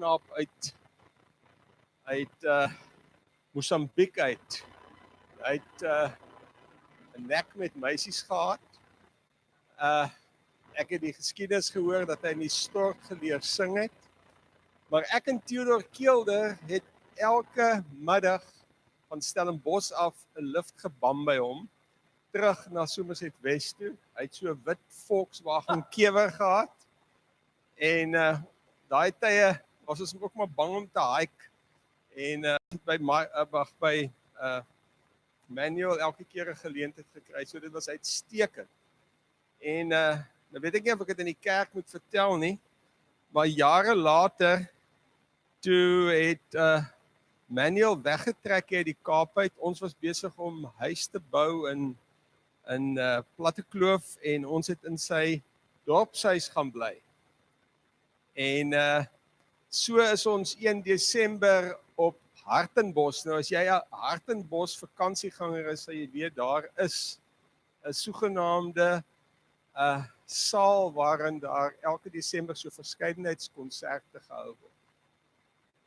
knaap uit Mosambiek uit. Hy het 'n nek met meisies gehad. Ek het die geskiedenis gehoor dat hy in die stort geleer sing het. Maar ek en Theodor Keelder het elke middag van Stellenbosch af 'n lift gebam by hom terug na Somerset West toe. Hy het so 'n wit Volkswagen kewer gehad. En daai tye was ons ook maar bang om te hike. En by Manuel elke keer 'n geleentheid gekry. So dit was uitstekend. En nou weet ek nie of ek dit in die kerk moet vertel nie, maar jare later toe het Manuel weggetrek uit die Kaap uit. Ons was besig om huis te bou in Plattekloof en ons het in sy dorpshuis gaan bly. En so is ons 1 Desember op Hartenbos. Nou as jy 'n Hartenbos vakansieganger is, sal jy weet daar is 'n sogenaamde saal waarin daar elke Desember so verskeidenheidskonserte gehou word.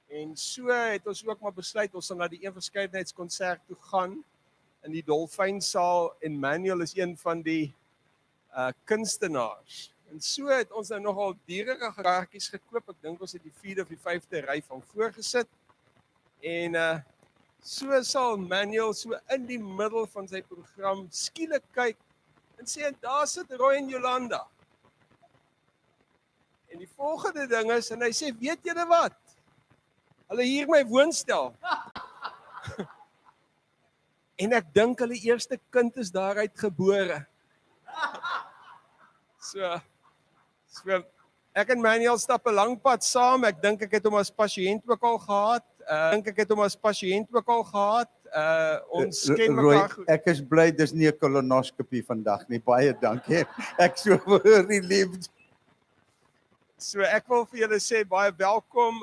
En so het ons ook maar besluit ons sal na die een verskeidenheidskonsert toe gaan in die Dolfynsaal en Manuel is een van die kunstenaars. En so het ons nou nogal dierige kaartjies gekoop. Ek dink ons het die 4de of die 5de ry van voor gesit. En so sal Manuel so in die middel van sy program skielik kyk en sê, en daar sit Roy en Jolanda. En die volgende ding is, en hy sê, weet julle wat? Hulle hier my woonstel. En ek dink hulle eerste kind is daaruit gebore. So ek en Manuel stap 'n lang pad saam. Ek dink ek het hom as pasiënt ook al gehad. Ons ken mekaar goed. Ek is bly dis nie 'n kolonoskopie vandag nie. Baie dankie. Ek so relieved. So ek wil vir julle sê baie welkom.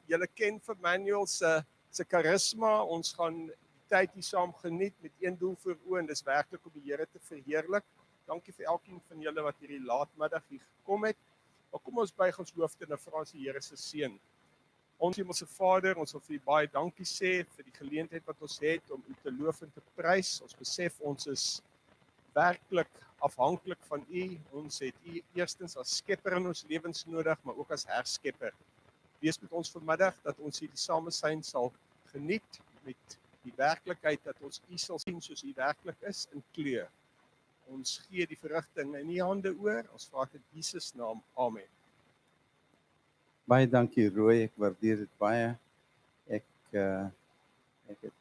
Julle ken vir Manuel se karisma. Ons gaan die tyd hier saam geniet met een doel voor oë en dis werklik om die Here te verheerlik. Dankie vir elkeen van julle wat hierdie laatmiddag hier gekom het. Maar kom ons buig ons hoofde en vra ons die Here se seën. Ons Hemelse Vader, ons wil vir U baie dankie sê vir die geleentheid wat ons het om U te loof en te prys. Ons besef ons is werklik afhanklik van U. Ons het U eerstens as skepper in ons lewens nodig, maar ook as herskepper. Wees met ons vanmiddag dat ons hierdie samesyn sal geniet met die werklikheid dat ons U sal sien soos U werklik is in kleur. Ons gee die verrigting in U hande oor. Ons vra dit in Jesus naam. Amen. Baie dankie Roy, ek waardeer dit baie. Ek het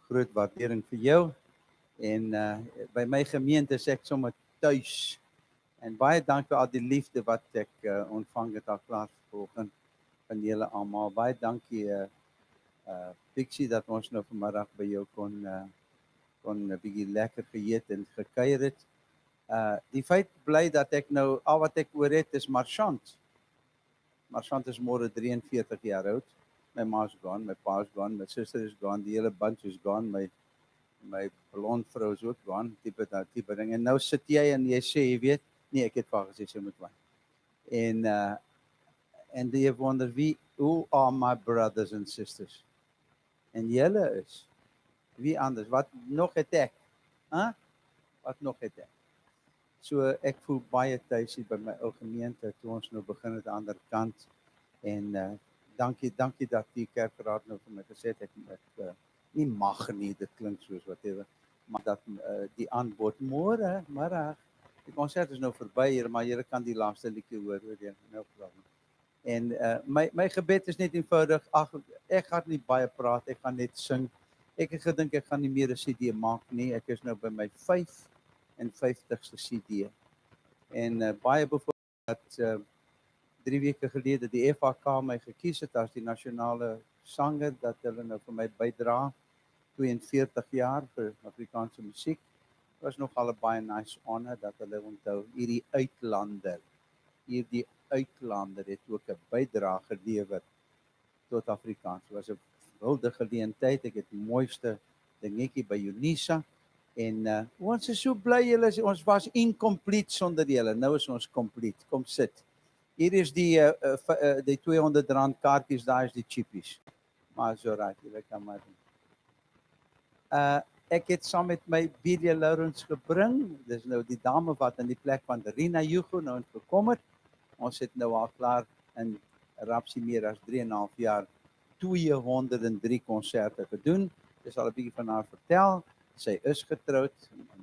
groot waardering vir jou en by my gemeente is ek sommer tuis. En baie dankie vir al die liefde wat ek ontvang het al klaar vanoggend van julle almal. Baie dankie Pixie dat ons nou vanmiddag by jou kon 'n bietjie lekker geëet en gekuier het. Die feit bly dat ek nou al wat ek oor het is Marchant. Marchant is môre 43 jaar oud. My ma's gone, my pa's gone, my suster is gone, die hele bunch is gone, my blond vrou is ook gone, tipe ding. En nou sit jy en jy sê, jy weet, nee, ek het vir haar gesê sy moet wyn. En jy wonder who are my brothers and sisters? En julle is wie anders? Wat nog het ek? Wat nog het ek? So ek voel baie tuis hier by my ou gemeente toe ons nou begin aan die ander kant. En dankie dat die kerkraad nou vir my gesê het ek nie mag nie, dit klink soos whatever, maar dat die aanbod môre, middag, die konsert is nou verby hier, maar julle kan die laaste liedjie hoor, no problem. En my gebed is net eenvoudig, ek gaan nie baie praat, ek gaan net sing. Ek het gedink ek gaan nie meer 'n CD maak nie. Ek is nou by my 55ste CD. En baie bevoorreg dat 3 weke gelede die FHK my gekies het as die nasionale sanger, dat hulle nou vir my bydra 42 jaar vir Afrikaanse musiek. Dit was nogal 'n baie nice honor dat hulle onthou hierdie uitlander het ook 'n bydra gelewer tot Afrikaans. Dit was 'n wilde geleentheid. Ek het die mooiste dingetjie by Unisa en ons is so bly julle, ons was incomplete sonder julle. Nou is ons complete. Kom sit. Hier is die R200 kaartjies, daar is die chippies. Maar so right, jy kan maar doen. Ek het saam met my BD Lourens gebring. Dis nou die dame wat in die plek van Rina Hugo nou gekom het. Ons het nou al klaar in rapsie meer as 3,5 jaar 203 konserte gedoen. Ek sal 'n bietjie van haar vertel. Sy is getroud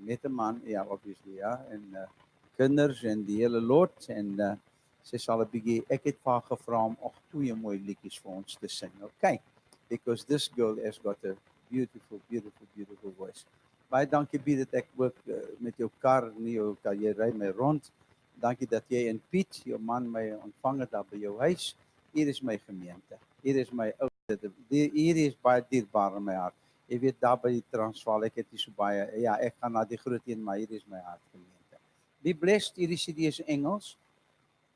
met 'n man, ja, obviously, ja, en kinders en die hele lot en sy sal 'n bietjie, ek het vir haar gevra om 2 mooi liedjies vir ons te sing. Okay, because this girl has got a beautiful voice. Baie dankie Piet dat ek ook met jou kar, nie jou kar, jy ry my rond. Dankie dat jy en Piet, jou man, my ontvang het daar by jou huis. Hier is my gemeente. Hier is my oude. Hier is baie dierbaar in my hart. Jy weet daar by die Transvaal, ek het nie so baie, ja, ek gaan na die groot een, maar hier is my hart gemeente. Be blessed, hierdie CD is Engels.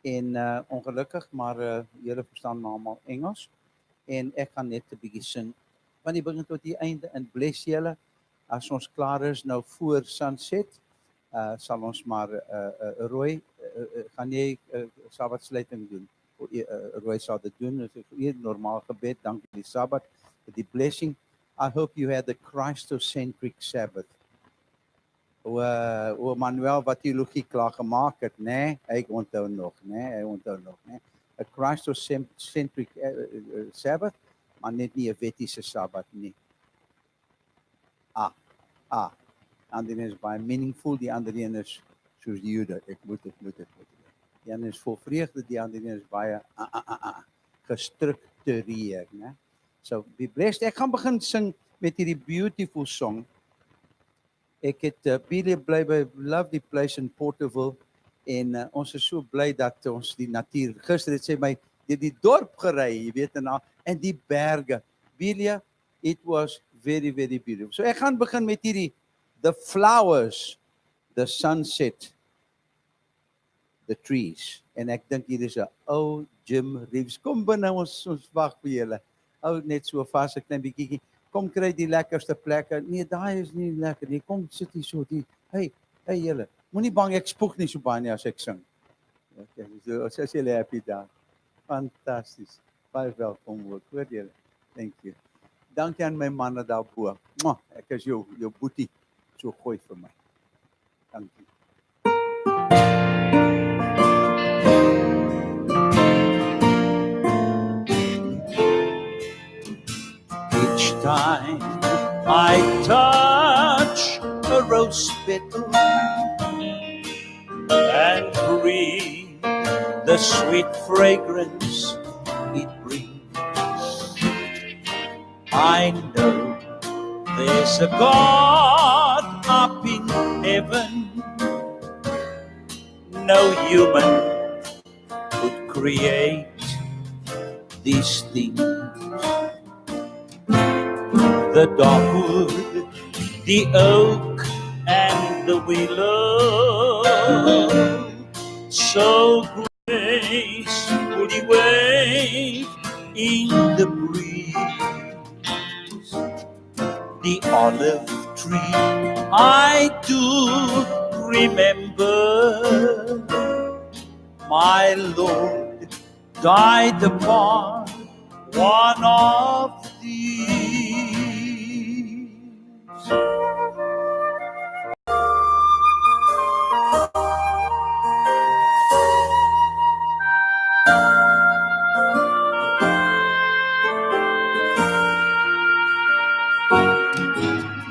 En ongelukkig, maar julle verstaan maar allemaal Engels. En ek gaan net 'n bietjie sing van die begin tot die einde en bless julle. As ons klaar is nou voor sunset, sal ons maar Roy, gaan jy Sabbatsluiting doen. Roy sal dit doen. Dit is normaal gebed, dankie die Sabbat vir die blessing. I hope you had a Christocentric Sabbath. O Manuel wat teologie klaar gemaak het, né? Hy onthou nog, né? A Christocentric Sabbath, maar net nie 'n wettiese Sabbat nie. Ander een is baie meaningful, die ander een is soos die Jude. Ek moet dit. Die ander is vol vreugde, die ander een is baie gestruktureerd, né? So be blessed. Ek gaan begin sing met hierdie beautiful song. Ek het baie bly by Lovely Place in Porterville en ons is so bly dat ons die natuur, gister het sy my die dorp gery, jy weet, en die berge. Belia, it was very beautiful. So ek gaan begin met hierdie the flowers, the sunset, the trees. En ek dink hier is 'n ou Jim Reeves. Kom binne, ons wag vir julle. Hou net so vas 'n klein bietjie. Kom kry die lekkerste plekke. Nee, daai is nie lekker nie. Kom sit hier so die. Hey julle. Moenie bang ek spoeg nie so baie nie as ek sing. Okay, so as julle happy daar. Fantasties. Baie welkom ook. Hoor julle. Thank you. Dankie aan my manne daarbo. Ek is jou boetie. So gooi vir my. Dankie. Each time I touch a rose petal and breathe the sweet fragrance it brings, I know there's a God up in heaven. No human could create these things. The dogwood, the oak, and the willow, so gracefully wave in the breeze. The olive tree, I do remember, my Lord died upon one of these.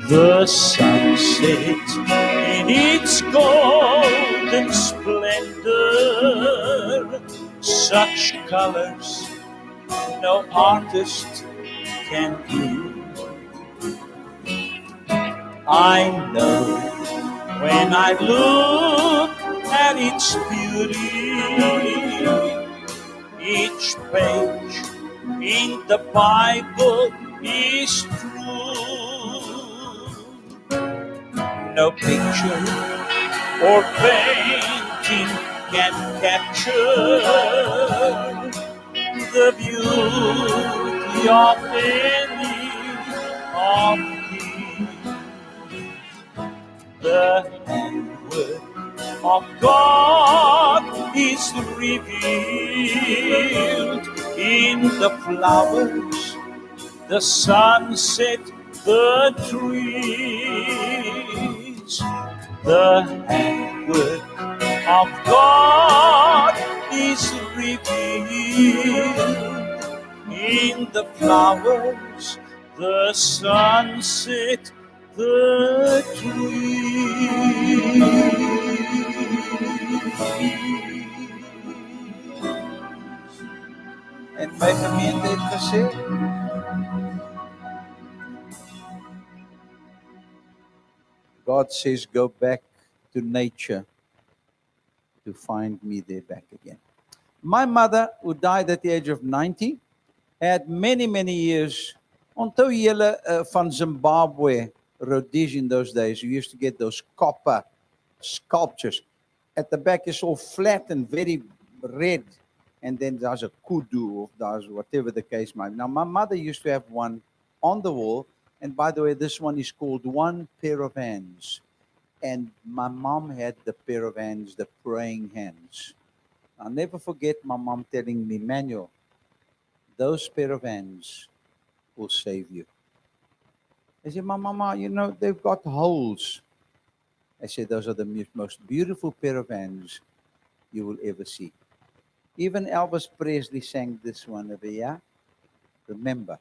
The sunset in its golden splendor, such colors no artist can do. I know when I look at its beauty, each page in the Bible is true. No picture or painting can capture the beauty of any of these. The handwork of God is revealed in the flowers, the sunset, the trees. The handwork of God is revealed in the flowers, the sunset, the trees. En my gemeente het gesê, God says, go back to nature to find me there back again. My mother, who died at the age of 90, had many, many years. Onthou julle van Zimbabwe, Rhodesia in those days, you used to get those copper sculptures. At the back is all flat and very red. And then there's a kudu, or there's whatever the case might be. Now, my mother used to have one on the wall. And by the way, this one is called One Pair of Hands. And my mom had the pair of hands, the praying hands. I'll never forget my mom telling me, Manuel, those pair of hands will save you. I said, Mama, you know, they've got holes. I said, those are the most beautiful pair of hands you will ever see. Even Elvis Presley sang this one every year. Remember,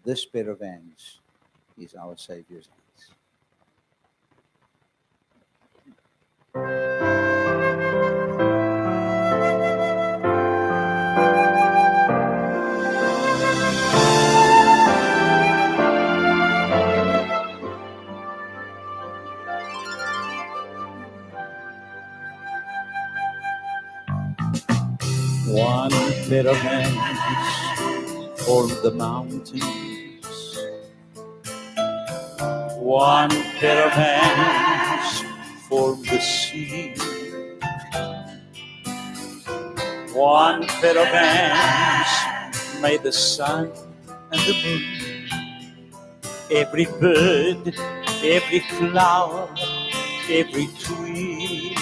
this pair of hands is our Savior's hands. One pair of hands for the mountains, one pair of hands for the sea, one pair of hands made the sun and the moon, every bird, every flower, every tree.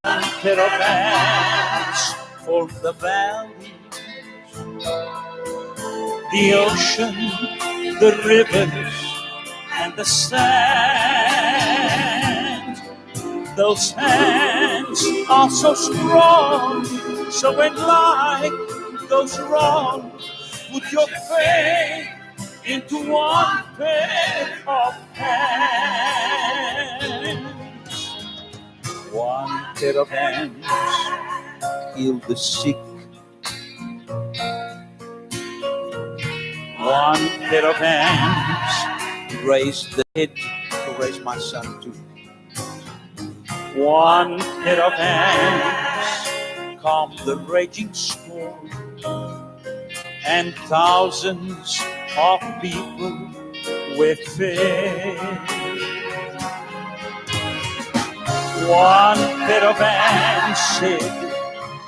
One pair of hands for the valleys, the ocean, the rivers, and the sand. Those hands are so strong, so when life goes wrong, put your faith into one pair of hands. One pair of hands heal the sick. One pair of hands raise the dead, to raise my son too. One pair of hands calm the raging storm, and thousands of people with faith. One pair of hands said,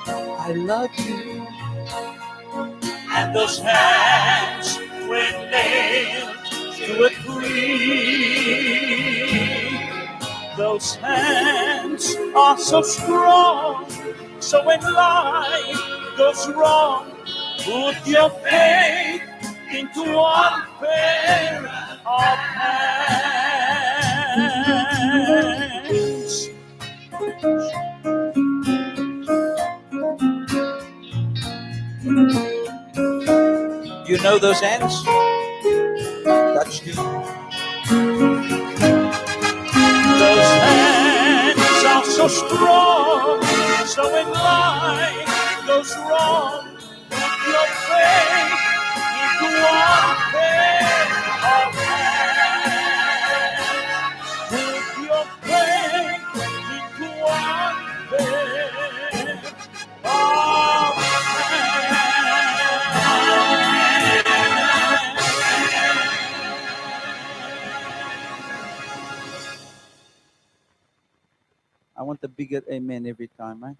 I love you. And those hands were nailed to a tree. Those hands are so strong, so when life goes wrong, put your faith into one pair of hands. You know those hands? Touch them. Those hands are so strong, so when life goes wrong, put your faith into one pair of hands. Put your faith into one pair of I want a bigger amen every time, eh?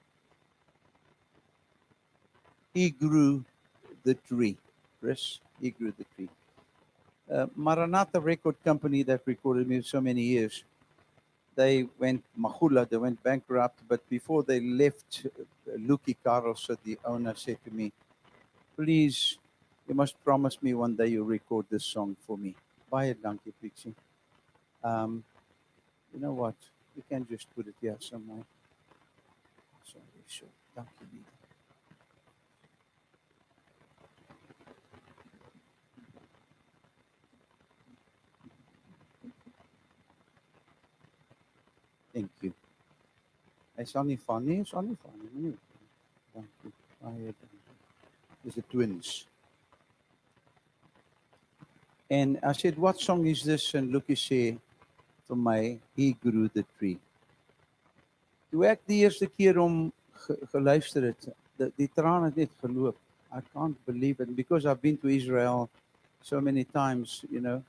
He grew the tree. Chris, he grew the tree. Maranatha Record Company that recorded me so many years, they went Magula, they went bankrupt, but before they left, Lucky Carlos, the owner, said to me, please, you must promise me one day you'll record this song for me. Baie dankie, Pixie. You know what? You can just put it here somewhere. Sorry, sure. Dankie, Lida. Thank you. Hy sal nie van nie, hy sal nie van nie. Moenie. Dankie. Baie dankie. Dis the twins. And I said, what song is this? And Lucky said, vir my, He Grew the Tree. Toe ek die eerste keer om geluister het, die traan het net geloop. I can't believe it. Because I've been to Israel so many times, you know,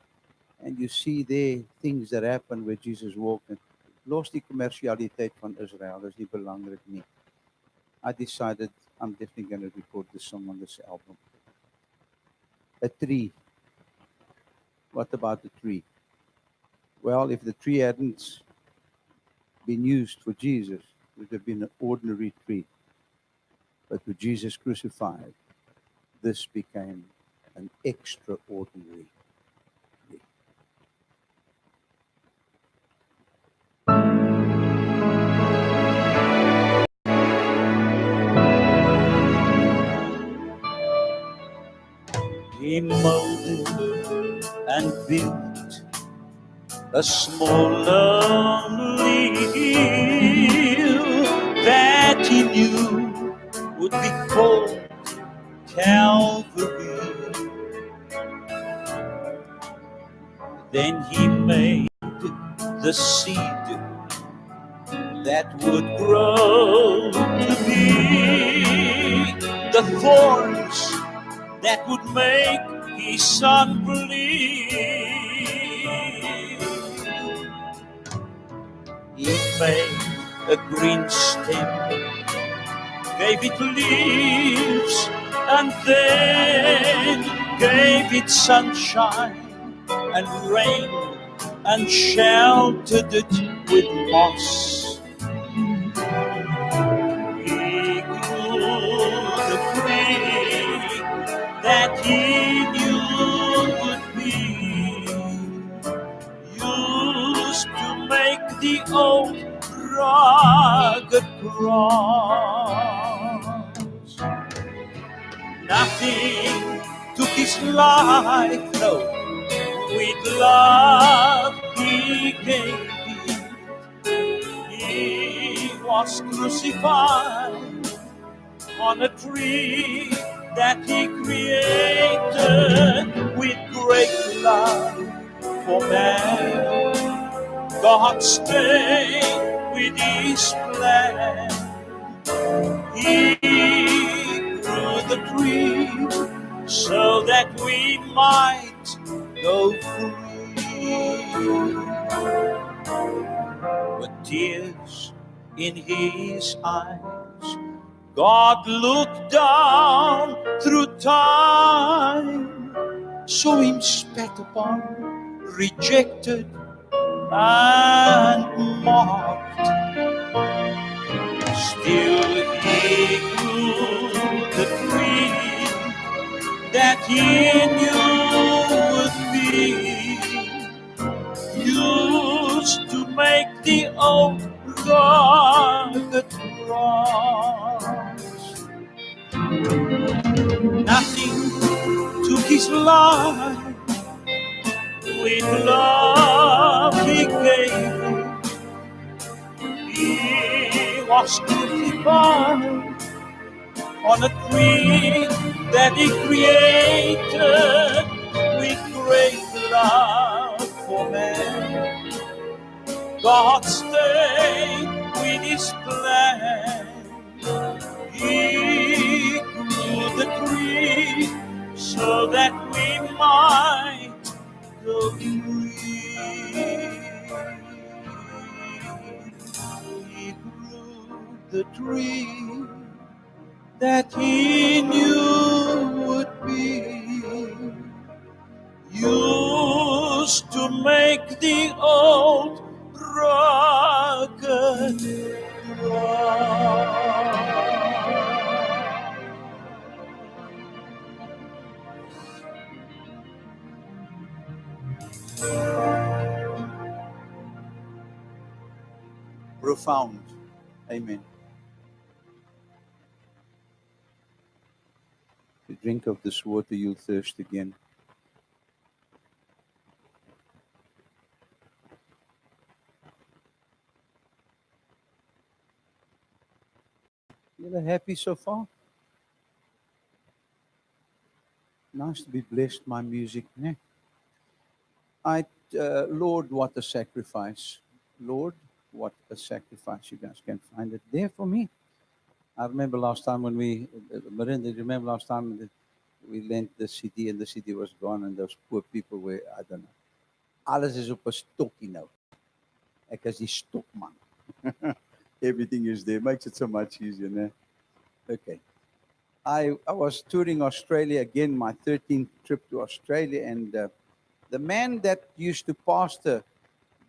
and you see there things that happen where Jesus walked. And los die kommersialiteit van Israel, dis nie belangrik nie. I decided I'm definitely going to record this song on this album. A tree. What about the tree? Well, if the tree hadn't been used for Jesus, it would have been an ordinary tree. But with Jesus crucified, this became an extraordinary tree. He molded and built a small lonely hill that he knew would be called Calvary. Then he made the seed that would grow to be the thorns that would make his son believe. He made a green stem, gave it leaves, and then gave it sunshine and rain, and sheltered it with moss. He grew the tree that he knew would be used to make the old rugged cross. Nothing took his life, no, with love he gave it. He was crucified on a tree that he created with great love for man. God stayed with his plan. He grew the tree so that we might go free. With tears in his eyes, God looked down through time, saw him spat upon, rejected and mocked. Still he grew the tree that he knew would be used to make the old rugged cross. Nothing took his life, with love he gave it. He was crucified on a tree that he created with great love for man. God stayed with his plan. He grew the tree so that we might go free. He grew the tree that he knew would be used to make the old road profound. Amen. If you drink of this water, you'll thirst again. You're happy so far? Nice to be blessed by music. Ne? Lord, what a sacrifice. Lord, what a sacrifice. You guys can find it there for me. I remember last time when Miranda, remember last time that we lent the CD and the CD was gone and those poor people were, I don't know. Alles is op 'n stokkie nou. Ek is die stokman. Everything is there. Makes it so much easier, né? Okay. I was touring Australia again, my 13th trip to Australia, and the man that used to pastor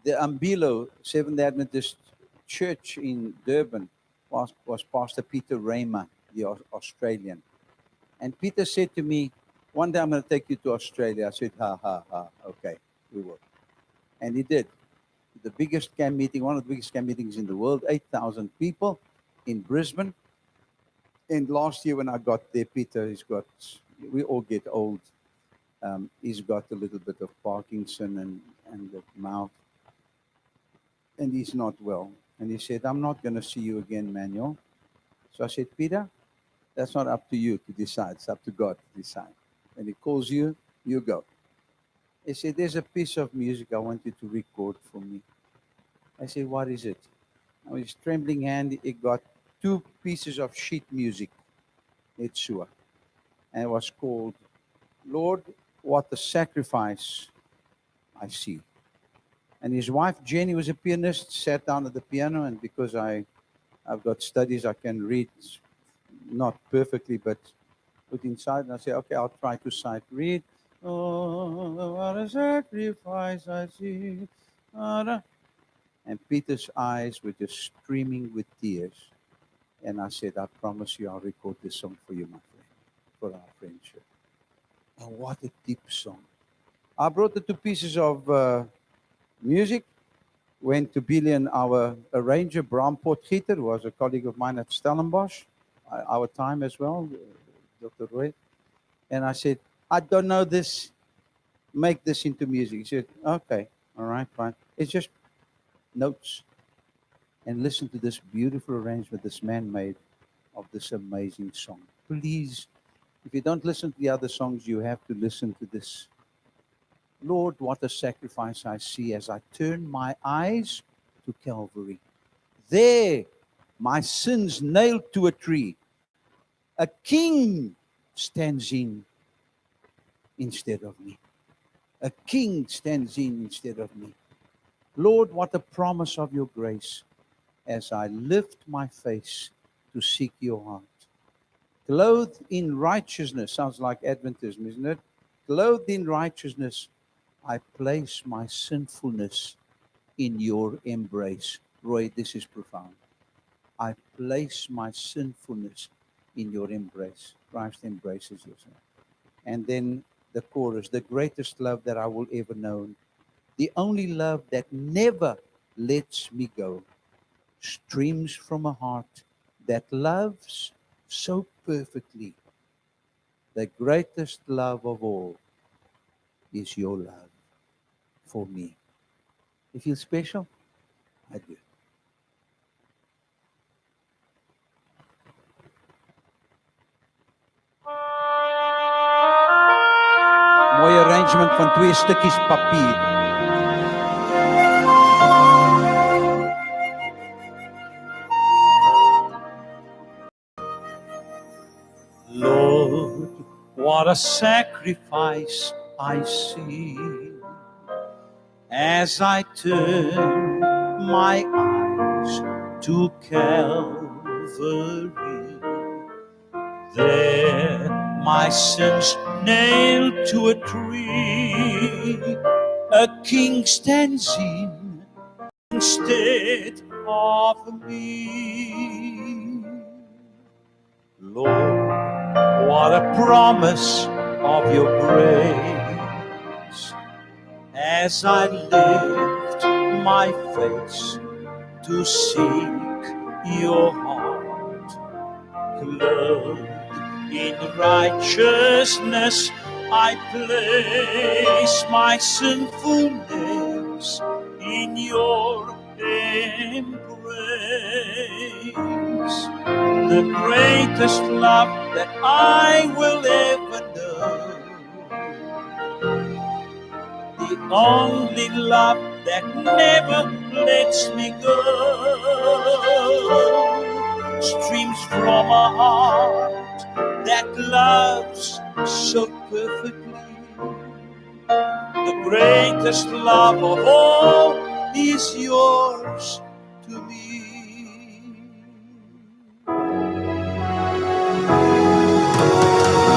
the Umbilo Seventh Adventist Church in Durban was Pastor Peter Raymer, the Australian. And Peter said to me, one day I'm going to take you to Australia. I said, ha, okay, we will. And he did. The biggest camp meeting, one of the biggest camp meetings in the world, 8,000 people in Brisbane. And last year when I got there, Peter, we all get old. He's got a little bit of Parkinson and the mouth. And he's not well. And he said, I'm not going to see you again, Manuel. So I said, Peter, that's not up to you to decide. It's up to God to decide. When he calls you, you go. He said, there's a piece of music I want you to record for me. I said, what is it? With his trembling hand, he got 2 pieces of sheet music. It's sure. And it was called, Lord, what a sacrifice I see. And his wife, Jenny, was a pianist, sat down at the piano, and because I've got studies, I can read, not perfectly, but put inside, and I say, okay, I'll try to sight read. Oh, what a sacrifice I see. And Peter's eyes were just streaming with tears. And I said, I promise you I'll record this song for you, my friend, for our friendship. And what a deep song. I brought the 2 pieces of music, went to Billy and our arranger, Bram Potgieter, who was a colleague of mine at Stellenbosch, our time as well, Dr. Roy. And I said, I don't know this, make this into music. He said, okay, all right, fine. It's just notes. And listen to this beautiful arrangement this man made of this amazing song. Please, if you don't listen to the other songs, you have to listen to this. Lord, what a sacrifice I see as I turn my eyes to Calvary. There, my sins nailed to a tree. A king stands in instead of me. A king stands in instead of me. Lord, what a promise of your grace as I lift my face to seek your heart. Clothed in righteousness, sounds like Adventism, isn't it? Clothed in righteousness, I place my sinfulness in your embrace. Roy, this is profound. I place my sinfulness in your embrace. Christ embraces you. And then the chorus, the greatest love that I will ever know, the only love that never lets me go, streams from a heart that loves so perfectly. The greatest love of all is your love for me. You feel special? I do. Mooi arrangement van 2 stukkies papier. Lord, what a sacrifice I see as I turn my eyes to Calvary. There, my sins nailed to a tree, a king stands in instead of me. Lord, what a promise of your grace as I lift my face to seek your heart. Clothed in righteousness, I place my sinfulness in your embrace. The greatest love that I will ever know, the only love that never lets me go, streams from a heart that loves so perfectly. The greatest love of all is yours to me.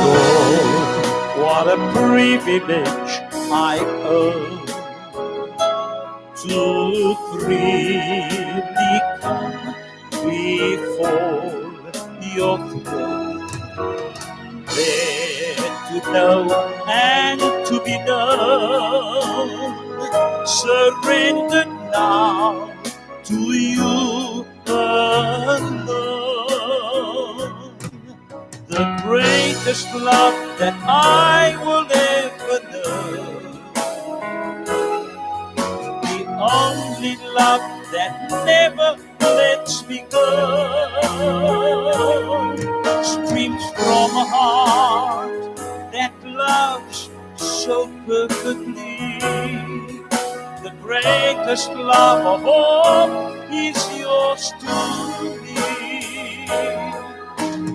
Lord, what a privilege I owe to freely come before your throne, there to know and to be known, surrendered now to you alone. The greatest love that I will ever know, the only love that never lets me go, streams from a heart that loves so perfectly. The greatest love of all is yours to me.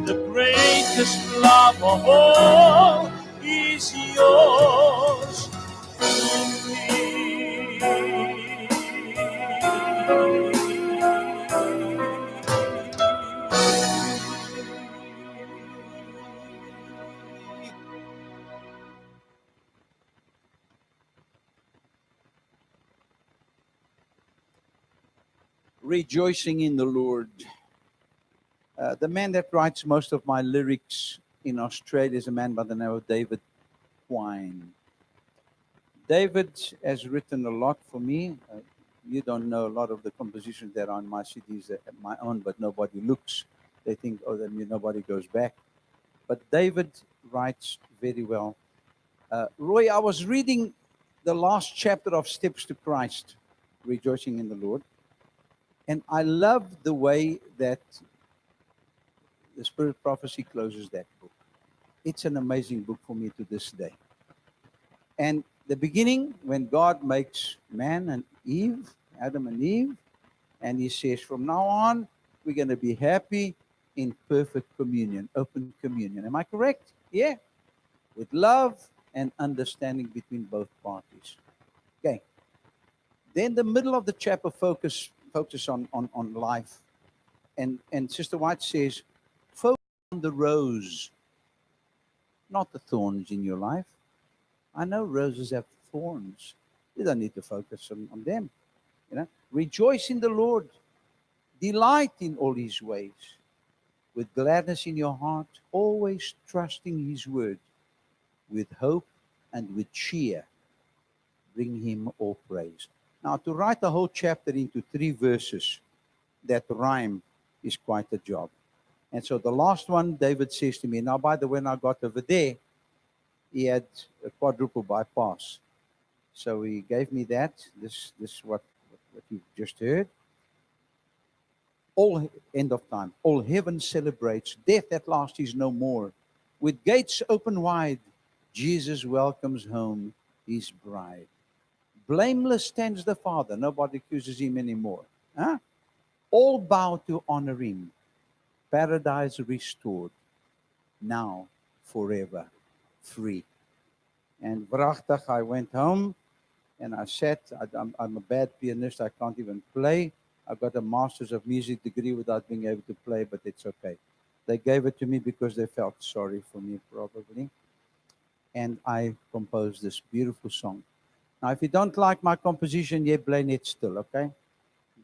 The greatest love of all is yours to me. Rejoicing in the Lord. The man that writes most of my lyrics in Australia is a man by the name of David Quine. David has written a lot for me. You don't know a lot of the compositions that are on my CDs that are my own, but nobody looks. They think, oh, then nobody goes back. But David writes very well. Roy, I was reading the last chapter of Steps to Christ, Rejoicing in the Lord. And I love the way that the Spirit Prophecy closes that book. It's an amazing book for me to this day. And the beginning, when God makes man and Eve, Adam and Eve, and he says, from now on, we're going to be happy in perfect communion, open communion. Am I correct? Yeah. With love and understanding between both parties. Okay. Then the middle of the chapter focus on life. And Sister White says, focus on the rose, not the thorns in your life. I know roses have thorns. You don't need to focus on them. You know, rejoice in the Lord. Delight in all his ways. With gladness in your heart, always trusting his word. With hope and with cheer, bring him all praise. Now, to write the whole chapter into 3 verses that rhyme is quite a job. And so the last one, David says to me, now, by the way, when I got over there, he had a quadruple bypass. So he gave me that. This is what you've just heard. All end of time. All heaven celebrates. Death at last is no more. With gates open wide, Jesus welcomes home his bride. Blameless stands the Father. Nobody accuses him anymore. Huh? All bow to honor him. Paradise restored. Now, forever, free. And vrachtig, I went home and I sat. I'm a bad pianist. I can't even play. I got a master's of music degree without being able to play, but it's okay. They gave it to me because they felt sorry for me, probably. And I composed this beautiful song. Now, if you don't like my composition, you blame it still, okay?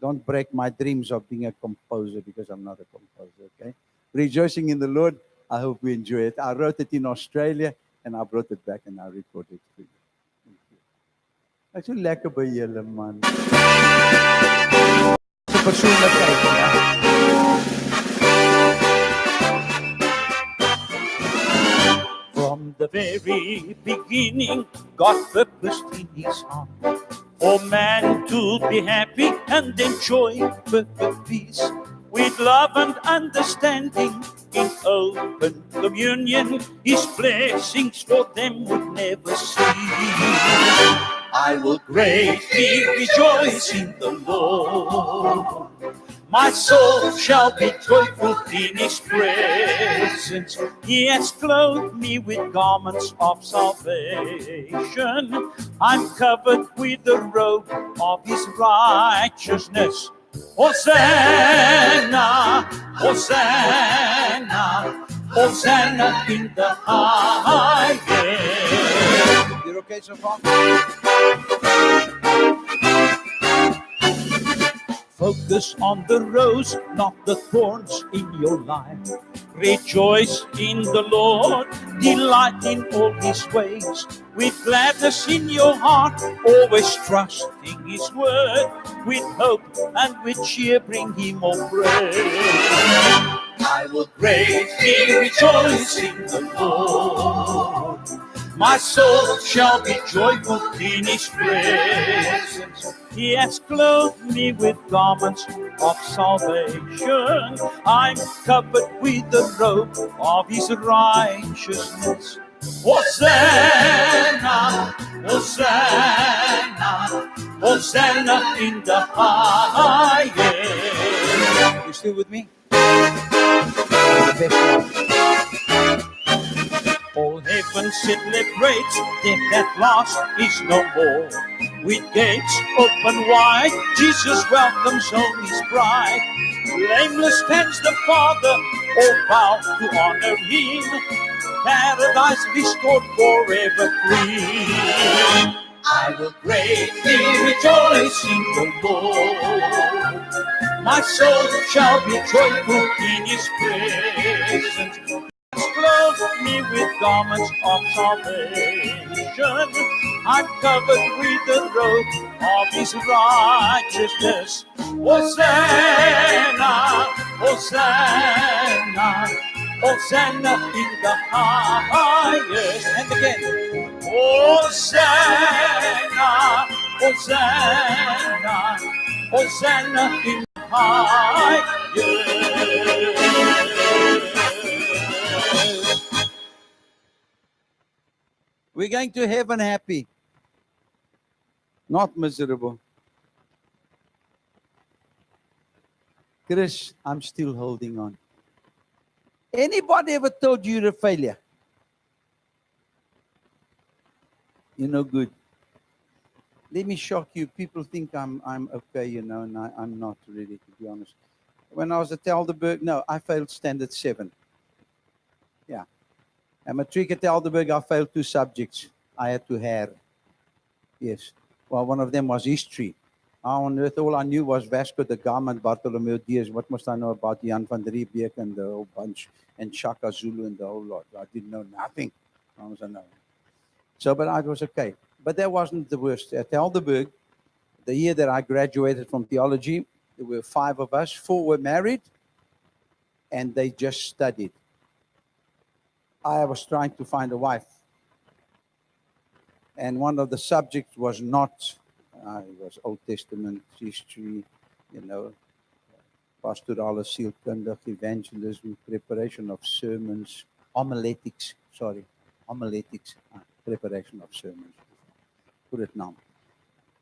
Don't break my dreams of being a composer because I'm not a composer, okay? Rejoicing in the Lord, I hope you enjoy it. I wrote it in Australia and I brought it back and I recorded it for you. Thank you. Ek so lekker by julle man. persoonlikheid. Ja. From the very beginning, God purposed in his heart for man to be happy and enjoy perfect peace with love and understanding in open communion. His blessings for them would never cease. I will greatly rejoice in the Lord. My soul shall be joyful in his presence. He has clothed me with garments of salvation. I'm covered with the robe of his righteousness. Hosanna, Hosanna, Hosanna in the highest. You're okay so far? Focus on the rose, not the thorns in your life. Rejoice in the Lord, delight in all his ways. With gladness in your heart, always trusting his word. With hope and with cheer, bring him all praise. I will greatly rejoice in the Lord. My soul shall be joyful in his presence. He has clothed me with garments of salvation. I'm covered with the robe of his righteousness. Hosanna, Hosanna, Hosanna in the highest. You still with me? The best one. All heaven celebrates, death at last is no more. With gates open wide, Jesus welcomes home his bride. Blameless stands the Father, all bow to honor him. Paradise restored, forever free. I will greatly rejoice in the Lord. My soul shall be joyful in his presence. Clothe me with garments of salvation. I'm covered with the robe of his righteousness. Hosanna, Hosanna, Hosanna in the highest. And again, Hosanna, Hosanna, Hosanna in the highest. We're going to heaven happy, not miserable. Chris, I'm still holding on. Anybody ever told you you're a failure? You're no good. Let me shock you. People think I'm okay, you know, and I'm not really, to be honest. When I was at Tygerberg, no, I failed standard 7. Yeah. At matric at Tygerberg, I failed 2 subjects. I had to hair. Yes. Well, one of them was history. On earth, all I knew was Vasco da Gama and Bartholomew Diaz. What must I know about Jan van Riebeeck and the whole bunch, and Shaka Zulu and the whole lot? I didn't know nothing. I was unknown. So, but I was okay. But that wasn't the worst. At Tygerberg, the year that I graduated from theology, there were 5 of us. 4 were married, and they just studied. I was trying to find a wife. And one of the subjects was not, it was Old Testament history, you know, pastorale sielkundig, evangelism, preparation of sermons, homiletics, preparation of sermons. Put it now.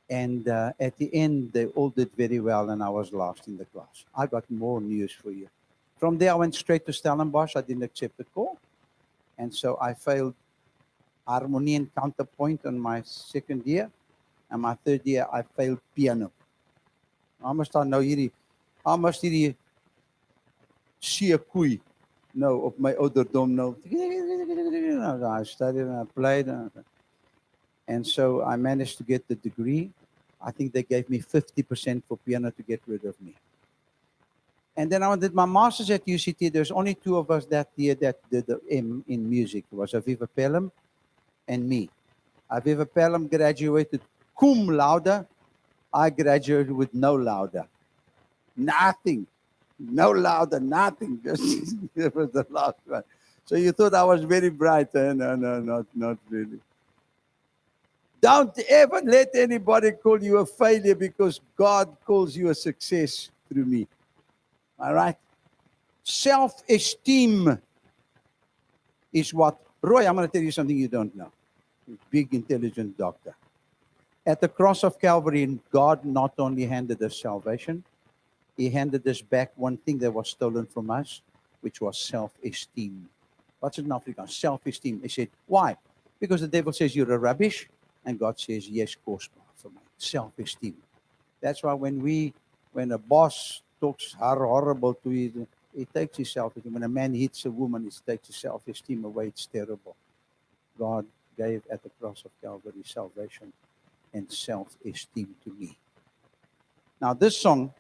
And at the end, they all did very well, and I was last in the class. I got more news for you. From there, I went straight to Stellenbosch. I didn't accept the call. And so I failed harmony and counterpoint on my 2nd year. And my 3rd year, I failed piano. I must nou hierdie see koei nou op my ouderdom nou. I studied and I played. And so I managed to get the degree. I think they gave me 50% for piano to get rid of me. And then I did my master's at UCT. There's only 2 of us that year that did the M in music. It was Aviva Pelham and me. Aviva Pelham graduated cum laude. I graduated with no laude. Nothing. No louder, nothing. Just it was the last one. So you thought I was very bright. Eh? No, not really. Don't ever let anybody call you a failure because God calls you a success through me. All right? Self-esteem is what... Roy, I'm going to tell you something you don't know. Big, intelligent doctor. At the cross of Calvary, God not only handed us salvation, He handed us back one thing that was stolen from us, which was self-esteem. What's it in Afrikaans? Self-esteem. He said, why? Because the devil says you're a rubbish, and God says, yes, kostbaar for me. Self-esteem. That's why when a boss talks horrible to you, he takes his self-esteem. When a man hits a woman, he takes his self-esteem away. It's terrible. God gave at the cross of Calvary salvation and self-esteem to me. Now this song,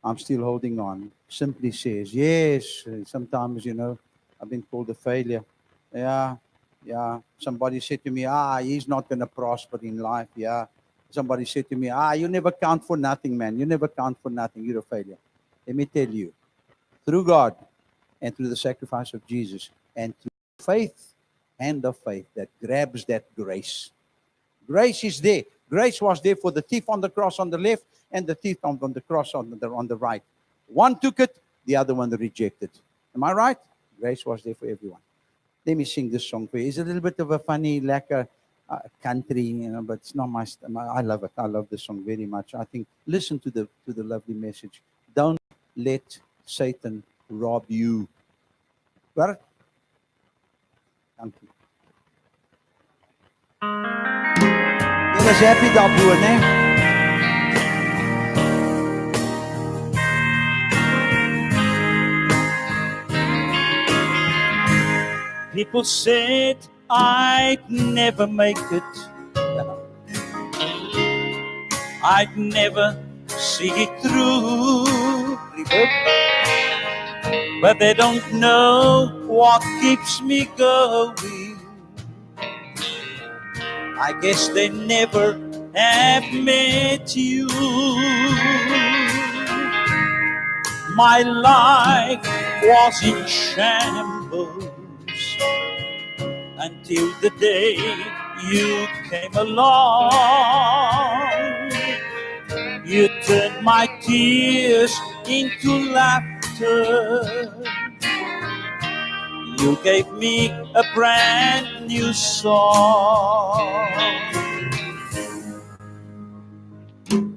I'm still holding on, simply says, yes, sometimes, I've been called a failure. Yeah. Somebody said to me, he's not going to prosper in life. Yeah. Somebody said to me, you never count for nothing, man. You never count for nothing. You're a failure. Let me tell you, through God and through the sacrifice of Jesus and through faith, hand of faith that grabs that grace. Grace is there. Grace was there for the thief on the cross on the left and the thief on the cross on the right. One took it, the other one rejected. Am I right? Grace was there for everyone. Let me sing this song for you. It's a little bit of a funny, lekker country, but it's not my. I love it. I love this song very much. I think listen to the lovely message. Don't let Satan rob you. Got it? Thank you. Julle is happy daarvoor, né? People said I'd never make it. I'd never see it through. But they don't know what keeps me going. I guess they never have met you. My life was in shambles until the day you came along. You turned my tears into laughter. You gave me a brand new song.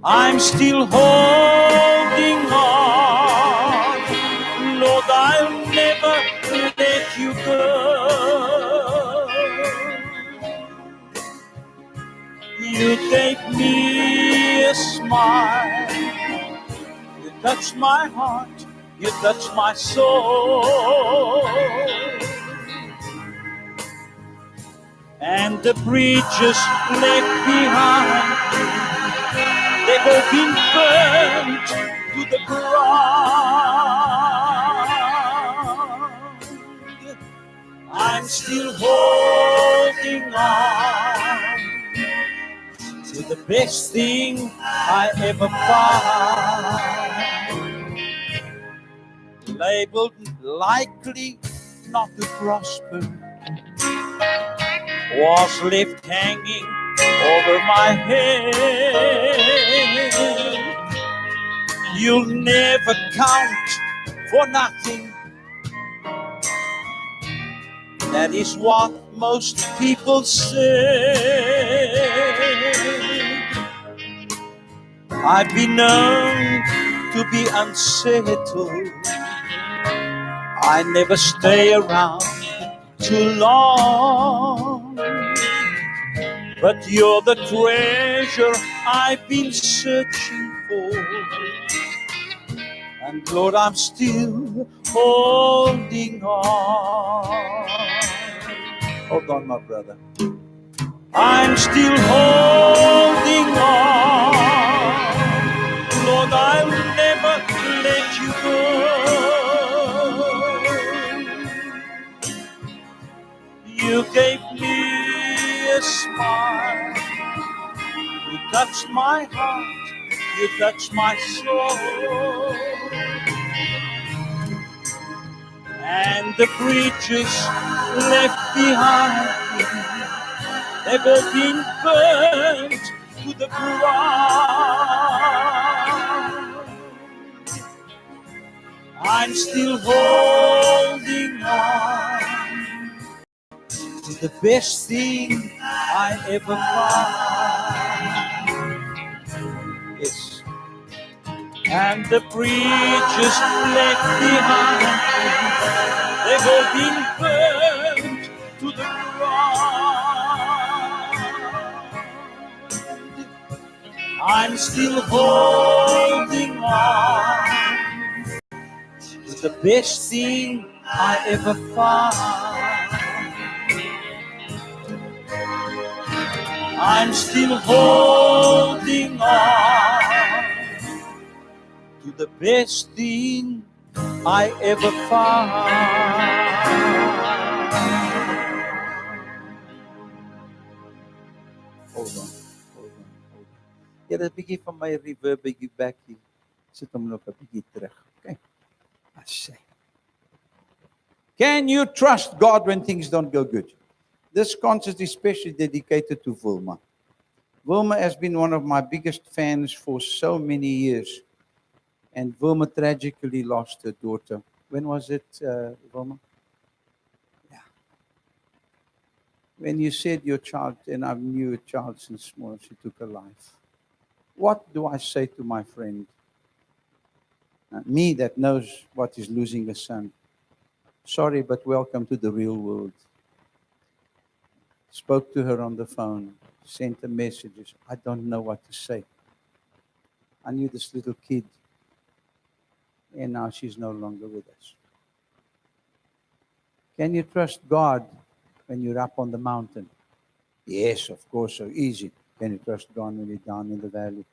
I'm still holding on. Lord, I'll never let you go. You gave me a smile. You touched my heart. You touched my soul. And the bridges left behind, they've all been burned to the ground. I'm still holding on to the best thing I ever found. Labeled likely not to prosper, was left hanging over my head. You'll never count for nothing. That is what most people say. I've been known to be unsettled. I never stay around too long. But you're the treasure I've been searching for. And Lord, I'm still holding on. Hold on, my brother. I'm still holding on. Lord, I'll never let you go. You gave me a smile. You touched my heart. You touch my soul. And the bridges left behind, they've all been burned to the ground. I'm still holding on to the best thing I ever found. Yes. And the bridges left behind, they've all been burned to the ground. I'm still holding on to the best thing I ever found. I'm still holding on to the best thing I ever found. Hold on. Ja, dat bietjie van my reverb bietjie back hier. Sit hom nog 'n bietjie terug. Okay. I say. Can you trust God when things don't go good? This concert is especially dedicated to Wilma. Wilma has been one of my biggest fans for so many years. And Wilma tragically lost her daughter. When was it, Wilma? Yeah. When you said your child, and I knew a child since small, she took her life. What do I say to my friend? Me that knows what is losing a son. Sorry, but welcome to the real world. Spoke to her on the phone, sent her messages. I don't know what to say. I knew this little kid, and now she's no longer with us. Can you trust God when you're up on the mountain? Yes, of course, so easy. Can you trust God when you're down in the valley?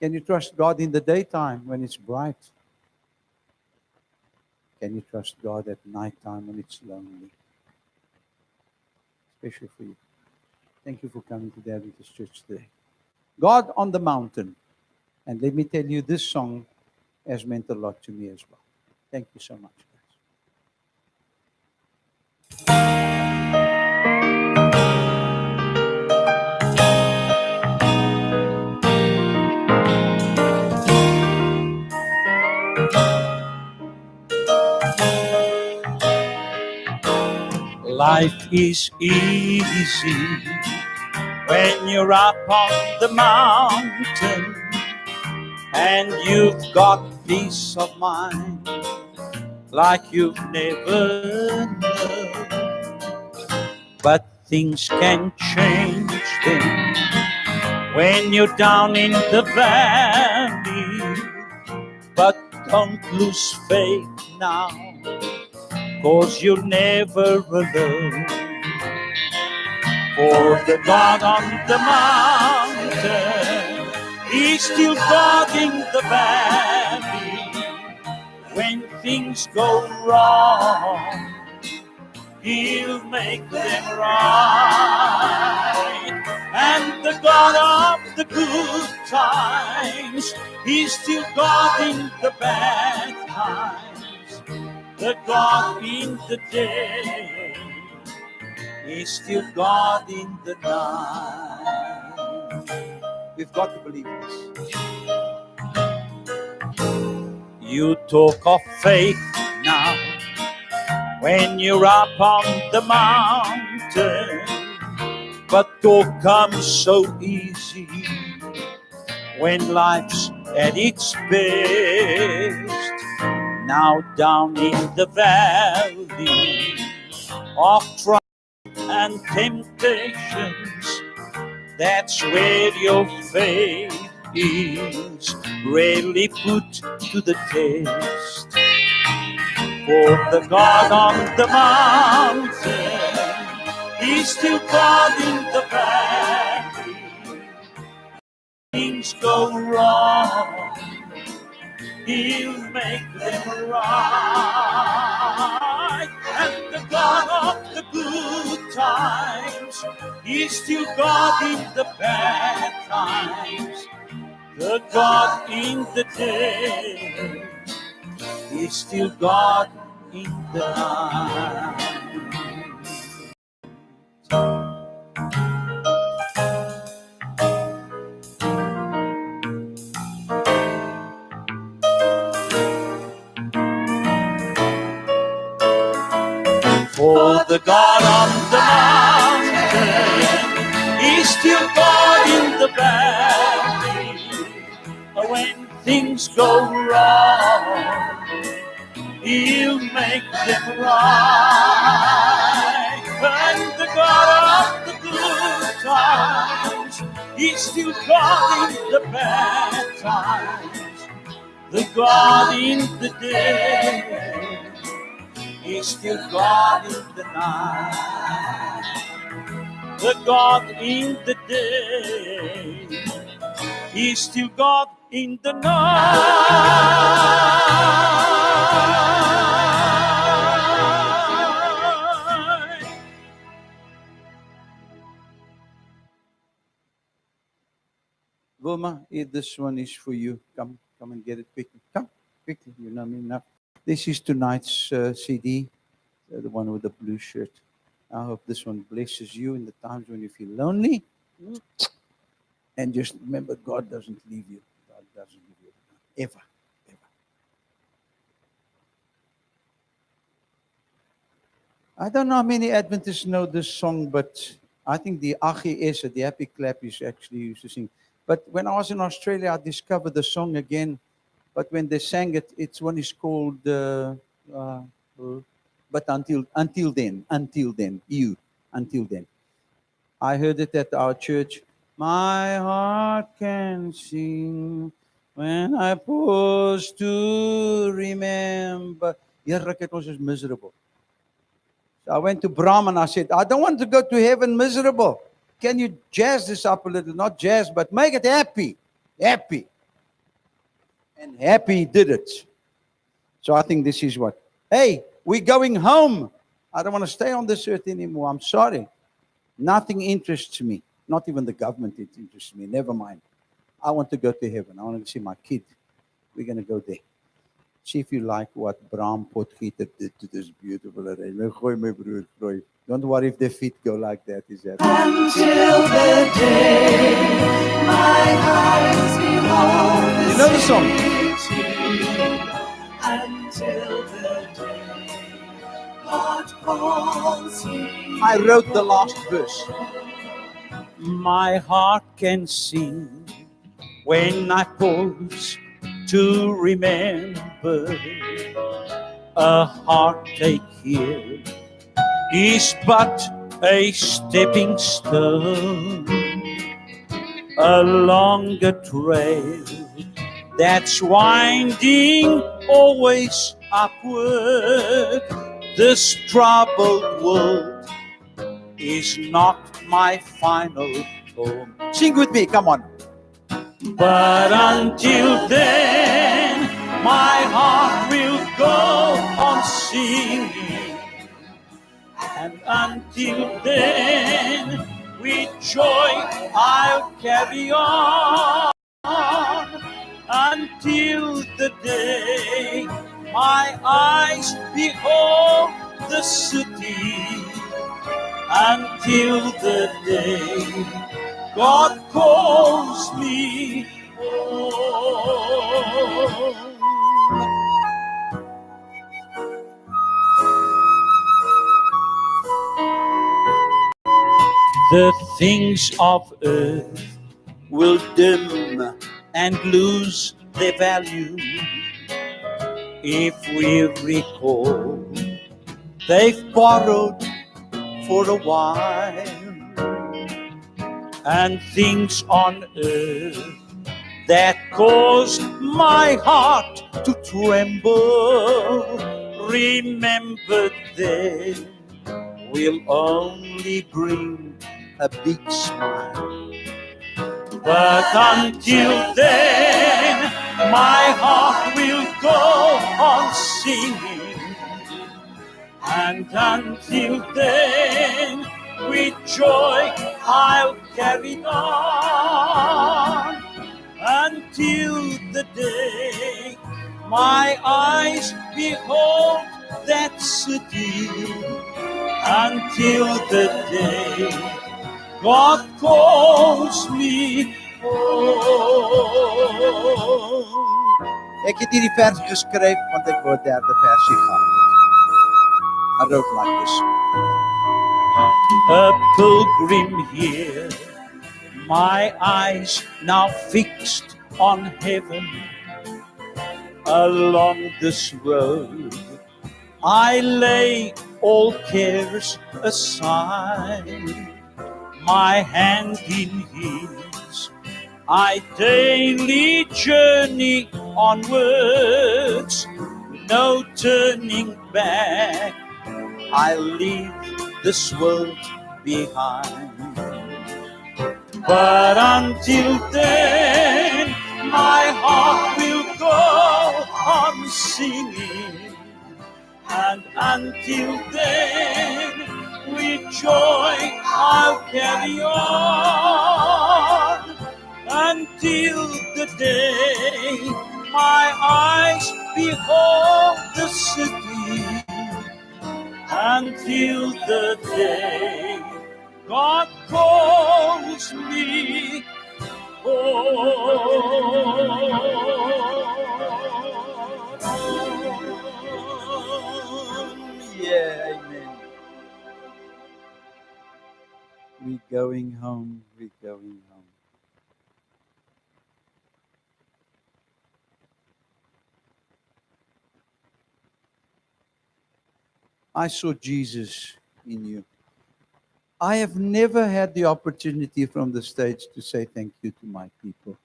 Can you trust God in the daytime when it's bright? Can you trust God at nighttime when it's lonely? Especially for you. Thank you for coming to the Adventist Church today. God on the mountain. And let me tell you, this song has meant a lot to me as well. Thank you so much, guys. Life is easy when you're up on the mountain and you've got peace of mind like you've never known. But things can change then when you're down in the valley. But don't lose faith now, 'cause you're never alone. For the God on the mountain, He's still guarding the valley. When things go wrong, He'll make them right. And the God of the good times, He's still guarding the bad times. The God in the day, He's still God in the night. We've got to believe this. You talk of faith now when you're up on the mountain, but talk comes so easy when life's at its best. Now down in the valley of trial and temptations, that's where your faith is really put to the test. For the God on the mountain, He's still God in the valley. Things go wrong, He'll make them right. And the God of the good times, He's still God in the bad times. The God in the day is still God in the night. For the God on the mountain is still God in the valley. When things go wrong, He'll make them right. And the God of the good times is still God in the bad times. The God in the day is still God in the night. The God in the day is still God in the night. Wilma, this one is for you. Come and get it quickly. Come, quickly. You know me enough. This is tonight's CD, the one with the blue shirt. I hope this one blesses you in the times when you feel lonely. And just remember, God doesn't leave you. God doesn't leave you. Ever. Ever. I don't know how many Adventists know this song, but I think the AGS, the Happy Clap, is actually used to sing. But when I was in Australia, I discovered the song again. But when they sang it, it's one is called, but until then, until then. I heard it at our church. My heart can sing when I pause to remember. Here, it was miserable. So I went to Bram and I said, I don't want to go to heaven miserable. Can you jazz this up a little? Not jazz, but make it happy. Happy. And happy did it. So I think this is what. Hey, we're going home. I don't want to stay on this earth anymore. I'm sorry. Nothing interests me. Not even the government interests me. Never mind. I want to go to heaven. I want to see my kid. We're going to go there. See if you like what Bram Potgieter did to this beautiful arrangement. Don't worry if their feet go like that. Is that until the day my eyes behold the You know the song? until the day God calls me. I wrote the last verse. My heart can sing when I pause to remember. A heartache here is but a stepping stone, a longer trail that's winding always upward. This troubled world is not my final home. Sing with me, come on. But until then, my heart will go on singing. And until then, with joy I'll carry on. Until the day my eyes behold the city. Until the day God calls me home. The things of earth will dim and lose their value if we recall they've borrowed for a while. And things on earth that caused my heart to tremble, remember then, will only bring A big smile. But until then, my heart will go on singing. And until then, with joy I'll carry on. Until until the day my eyes behold that city, until the day God calls me home. Ek het hierdie vers geskryf want ek wou 'n derde versie gehad het. I wrote like this. A pilgrim here, my eyes now fixed on heaven. Along this road I lay all cares aside, my hand in his, I daily journey onwards, no turning back, I leave this world behind. But until then, my heart will go on singing, and until then, with joy I'll carry on, until the day my eyes behold the city, until the day God calls me home. Yeah, amen. We're going home, we're going home. I saw Jesus in you. I have never had the opportunity from the stage to say thank you to my people.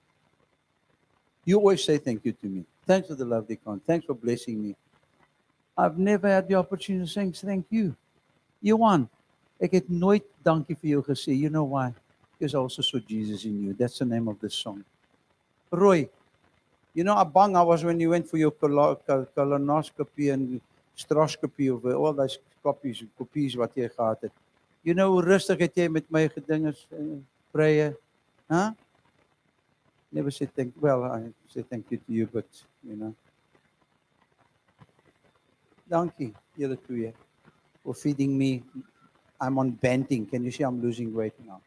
You always say thank you to me. Thanks for the love they come. Thanks for blessing me. I've never had the opportunity to say thank you. Johan, ek het nooit dankie vir jou gesê. You know why? Because I also saw Jesus in you. That's the name of the song. Roy, you know how bang I was when you went for your colonoscopy and stroscopy of all those copies wat jy gehad het. You know hoe rustig het jy met my gedinges prayer? Huh? Never said thank you. Well, I say thank you to you, but you know. Dankie, julle twee, for feeding me. I'm on banting. Can you see I'm losing weight now?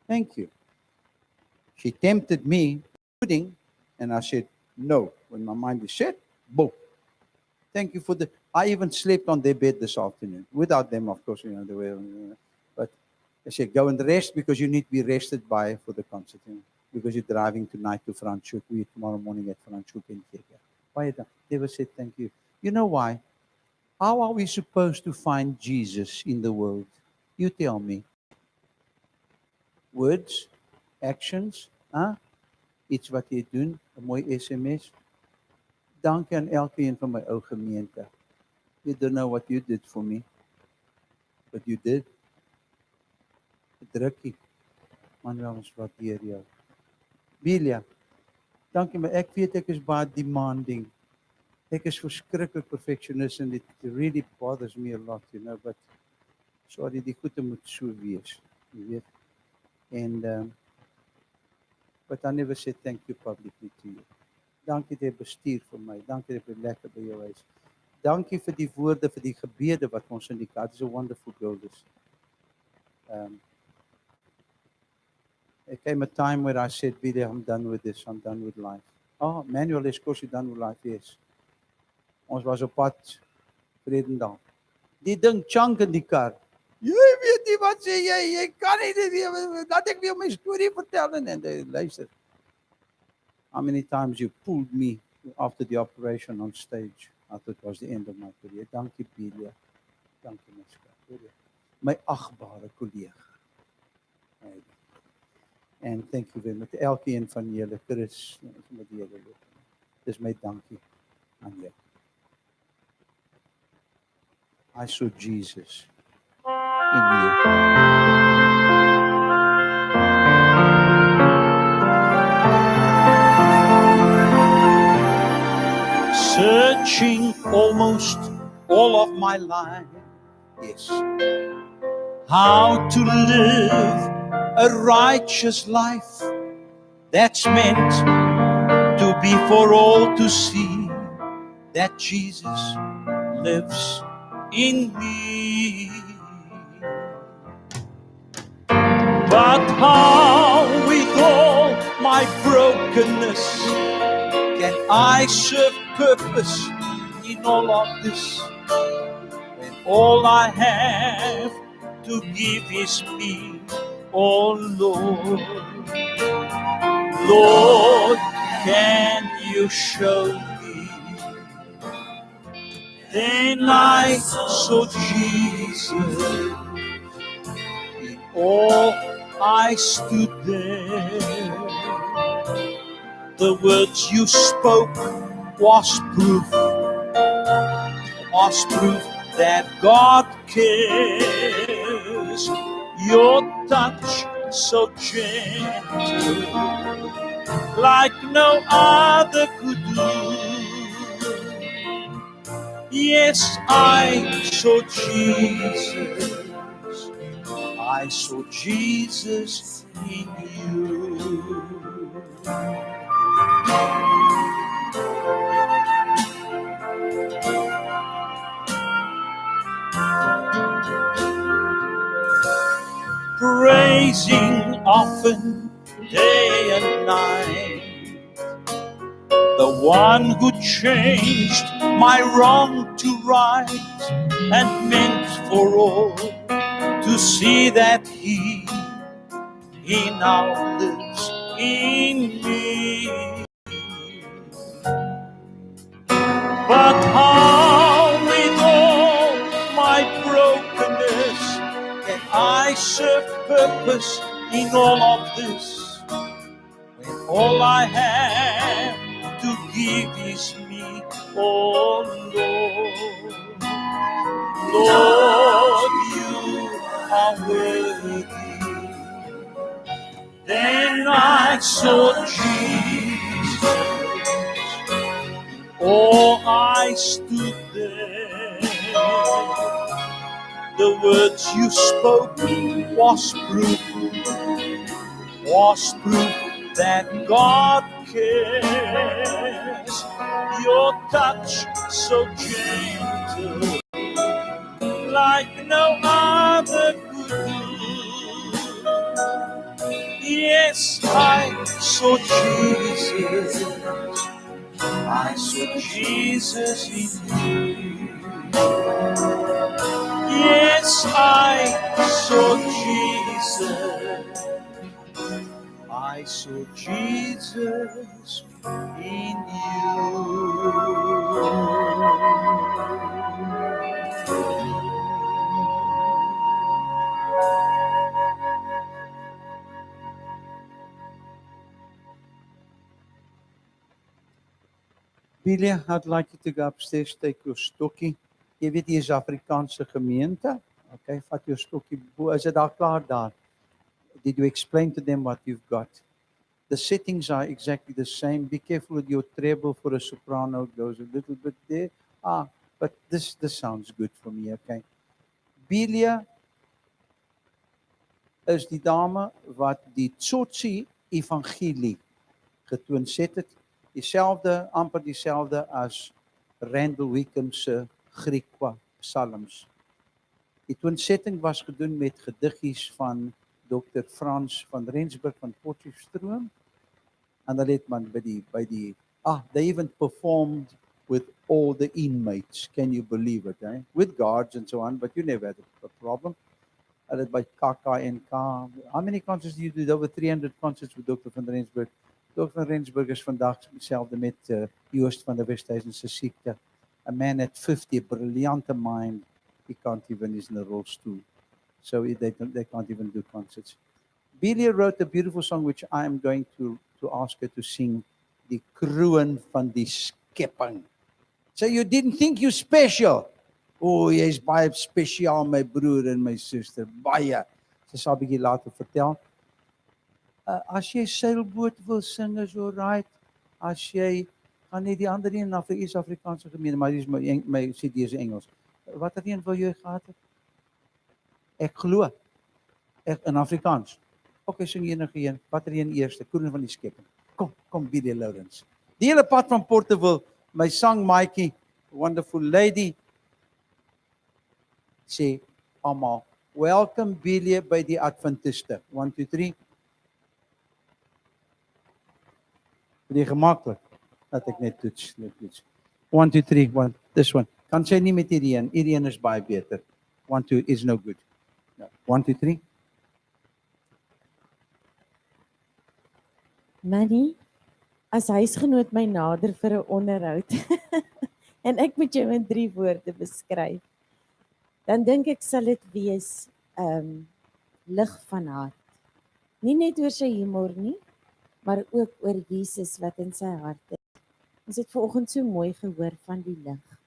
Thank you. She tempted me, pudding, and I said, no. When my mind is set, boom. Thank you for the... I even slept on their bed this afternoon. Without them, of course, you know, they were... But I said, go and rest because you need to be rested by for the concert. You know, because you're driving tonight to Franschhoek. We're tomorrow morning at Franschhoek in Kenya. Why? Never said thank you. You know why? How are we supposed to find Jesus in the world? You tell me. Words, actions, huh? Iets wat jy doen, 'n mooi SMS. Dankie aan elkeen van my ou gemeente. You don't know what you did for me, but you did. Drukkie. Manuel, ons waardeer jou. Bilia, dankie, maar ek weet ek is baie demanding. Ek is verskriklik perfectionist and it really bothers me a lot, you know, but sorry, die goede moet so wees, jy weet. And but I never said thank you publicly to you. Dankie dat jy bestuur vir my. Dankie dat jy lekker by jou is. Dankie vir die woorde, vir die gebede wat ons in die kaart. It's a wonderful builders. There came a time where I said, Billy, I'm done with this. I'm done with life. Oh, Manuel, Escorcio done with life, yes. Ons was op pad Vredendal. Die ding chunk in die kar. Jy weet nie wat sê jy kan nie dit weer, laat ek weer my storie vertel en luister. How many times you pulled me after the operation on stage? I thought it was the end of my career. Dankie, Belia. Dankie, my skat. My agbare collega. And thank you very much. Elkeen van julle, Chris, met julle loop. Dis my dankie aan julle. I saw Jesus in you. Searching almost all of my life, Yes. how to live a righteous life, that's meant to be for all to see, that Jesus lives in me. But how with all my brokenness can I serve purpose in all of this, when all I have to give is me, oh Lord? Lord, can you show me? Then I saw Jesus. In all I stood there. The words you spoke was proof that God cares. Your touch so gentle, like no other could do. Yes, I saw Jesus. I saw Jesus in you. Praising often day and night, the one who changed my wrong to right and meant for all to see that He now lives in me. But how with all my brokenness can I serve purpose in all of this, when all I have to give is me, oh Lord? Lord, you are worthy. Then I saw Jesus. Oh, I stood there. The words you spoke was proof that God cares. Your touch so gentle, like no other could do. Yes, I saw Jesus. I saw Jesus in you. Yes, I saw Jesus. I saw Jesus in Billy, I'd like you to go upstairs, take your stokkie. Jy weet hier is Afrikaanse gemeente. Okay, vat jou stokkie. Hoe is dit daar klaar daar? Did you explain to them what you've got? The settings are exactly the same. Be careful with your treble for a soprano. It goes a little bit there. But this sounds good for me, okay? Belia is die dame wat die Tsotsi evangelie getoonset het. Amper dieselfde as Randall Wickham se Griekwa psalms. Die toonsetting was gedoen met gediggies van Dr. Frans van Rensburg van Potchefstroom. En hulle het man they even performed with all the inmates. Can you believe it? Eh? With guards and so on, but you never had a problem. Hulle het by KKNK. How many concerts do you do? Over 300 concerts with Dr. van Rensburg. Dr. van Rensburg is vandag hetzelfde met Joost van der Westhuizen se siekte. A man at 50, brilliant mind. He can't even, he's in a rolstool. So they can't even do concerts. Belia wrote a beautiful song which I am going to ask her to sing, Die Kroon van die Skepping. So you didn't think you special? Oh, jy's baie spesiaal, my broer en my suster. Baie. Sy sal 'n bietjie later vertel. As jy seilboot wil sing, is alright. As jy gaan net die ander een na vir Afrikaanse gemeente, maar dis my CD is Engels. Watter een wil jy gehad het? Ek glo. Ek in Afrikaans. Okay, sing enige een. Wat er een eerste? Kroon van die skepping. Kom Billy Lourens. Die hele pad van Porterville, my sang Mikey, wonderful lady, sê almal, welcome Billy by die Adventiste. 1, 2, 3. Dit is gemaklik. Dat ek net toets. 1, 2, 3, 1. This one. Kan sy nie met hierdie een. Hierdie een is baie beter. 1, 2 is no good. 1, 2, 3. Manny, as huisgenoot my nader vir 'n onderhoud en ek moet jou in 3 woorde beskryf, dan dink ek sal dit wees lig van hart. Nie net oor sy humor nie, maar ook oor Jesus wat in sy hart is. Ons het vanoggend so mooi gehoor van die lig.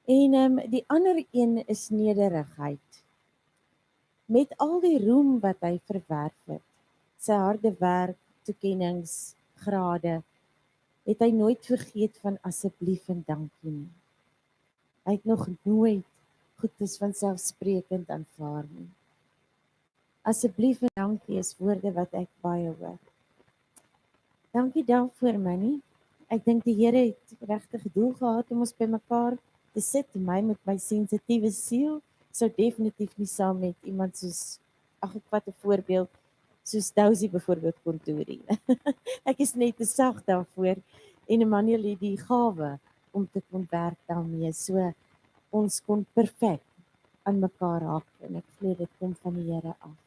En die ander een is nederigheid. Met al die roem wat hy verwerf het, sy harde werk, toekennings, grade, het hy nooit vergeet van asseblief en dankie nie. Hy het nog nooit goedes vanselfsprekend aanvaar nie. Asseblief en dankie is woorde wat ek baie hoor. Dankie daarvoor, Manny. Ek dink die Here het regtig doel gehad om ons bymekaar te sit, my met my sensitiewe siel, sou definitief nie saam met iemand soos, ag ek vat 'n voorbeeld, soos Dousie byvoorbeeld kon toer. Ek is net te sag daarvoor en Manuel het die gawe om te kon werk daarmee, so ons kon perfek aan mekaar haak en ek glo dit kom van die Here af.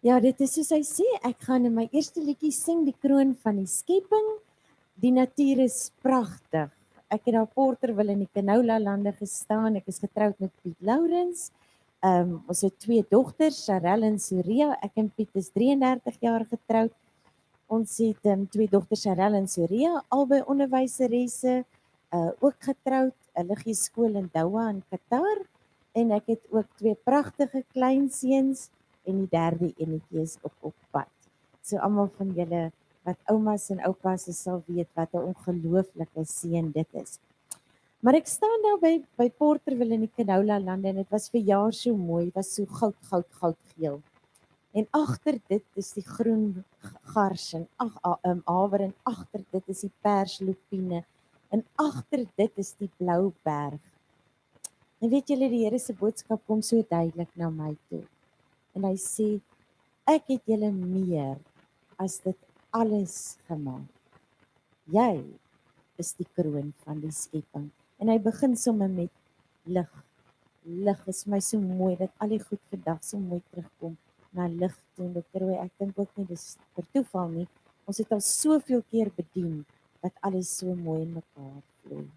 Ja, dit is soos hy sê, ek gaan in my eerste liedjie sing die kroon van die skepping. Die natuur is pragtig. Ek het daar Porterville in die Canola lande gestaan. Ek is getroud met Piet Lourens. Ons het 2 dogters, Charelle en Soria. Ek en Piet is 33 jaar getroud. Ons het 2 dogters, Charelle en Soria, albei onderwyseresse, ook getroud, 'n liggiesskool in Doha in Qatar. En ek het ook 2 pragtige kleinseuns en die derde enetjie is op pad. So almal van julle wat oumas en oupas sal weet wat 'n ongelooflike seën dit is. Maar ek staan daar by Porterville in die Canola lande en dit was vir jaar so mooi, dit was so goudgeel. En agter dit is die groen gars en haver en agter dit is die perslupine en agter dit is die blou berg. En weet julle, die Here se boodskap kom so duidelik na my toe. En hy sê, ek het julle meer as dit alles gemaak. Jy is die kroon van die skepping. En hy begin sommer met lig. Lig is my so mooi, dat al die goed vandag so mooi terugkom na lig toe. Dr. Roy, ek dink ook nie, dis per toeval nie. Ons het al soveel keer bedien, dat alles so mooi in mekaar vloei.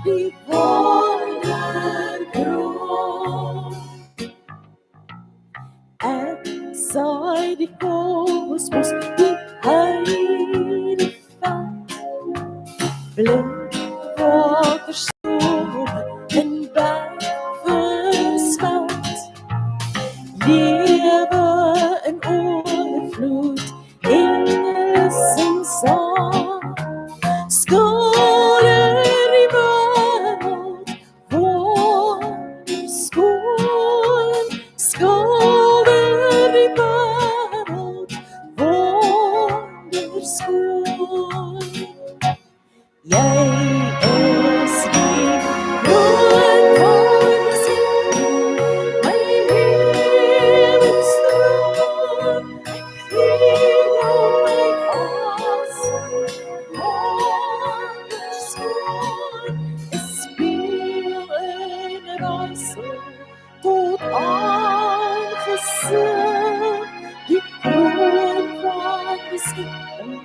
die wonderkroon. Ek saai die kosmos, die heideveld, blind waterstrome in berg versmelt, lewe in oorvloed, engele sing saam, skouder die wêreld, wonderskoon, skouder die wêreld, wonderskoon. Jy is die kroon van die siel, my lewenstroom. Ek gee jou my asem, wonderskoon. 'n Spieël in 'n raaisel tot aangesig, die kroon van die skepping,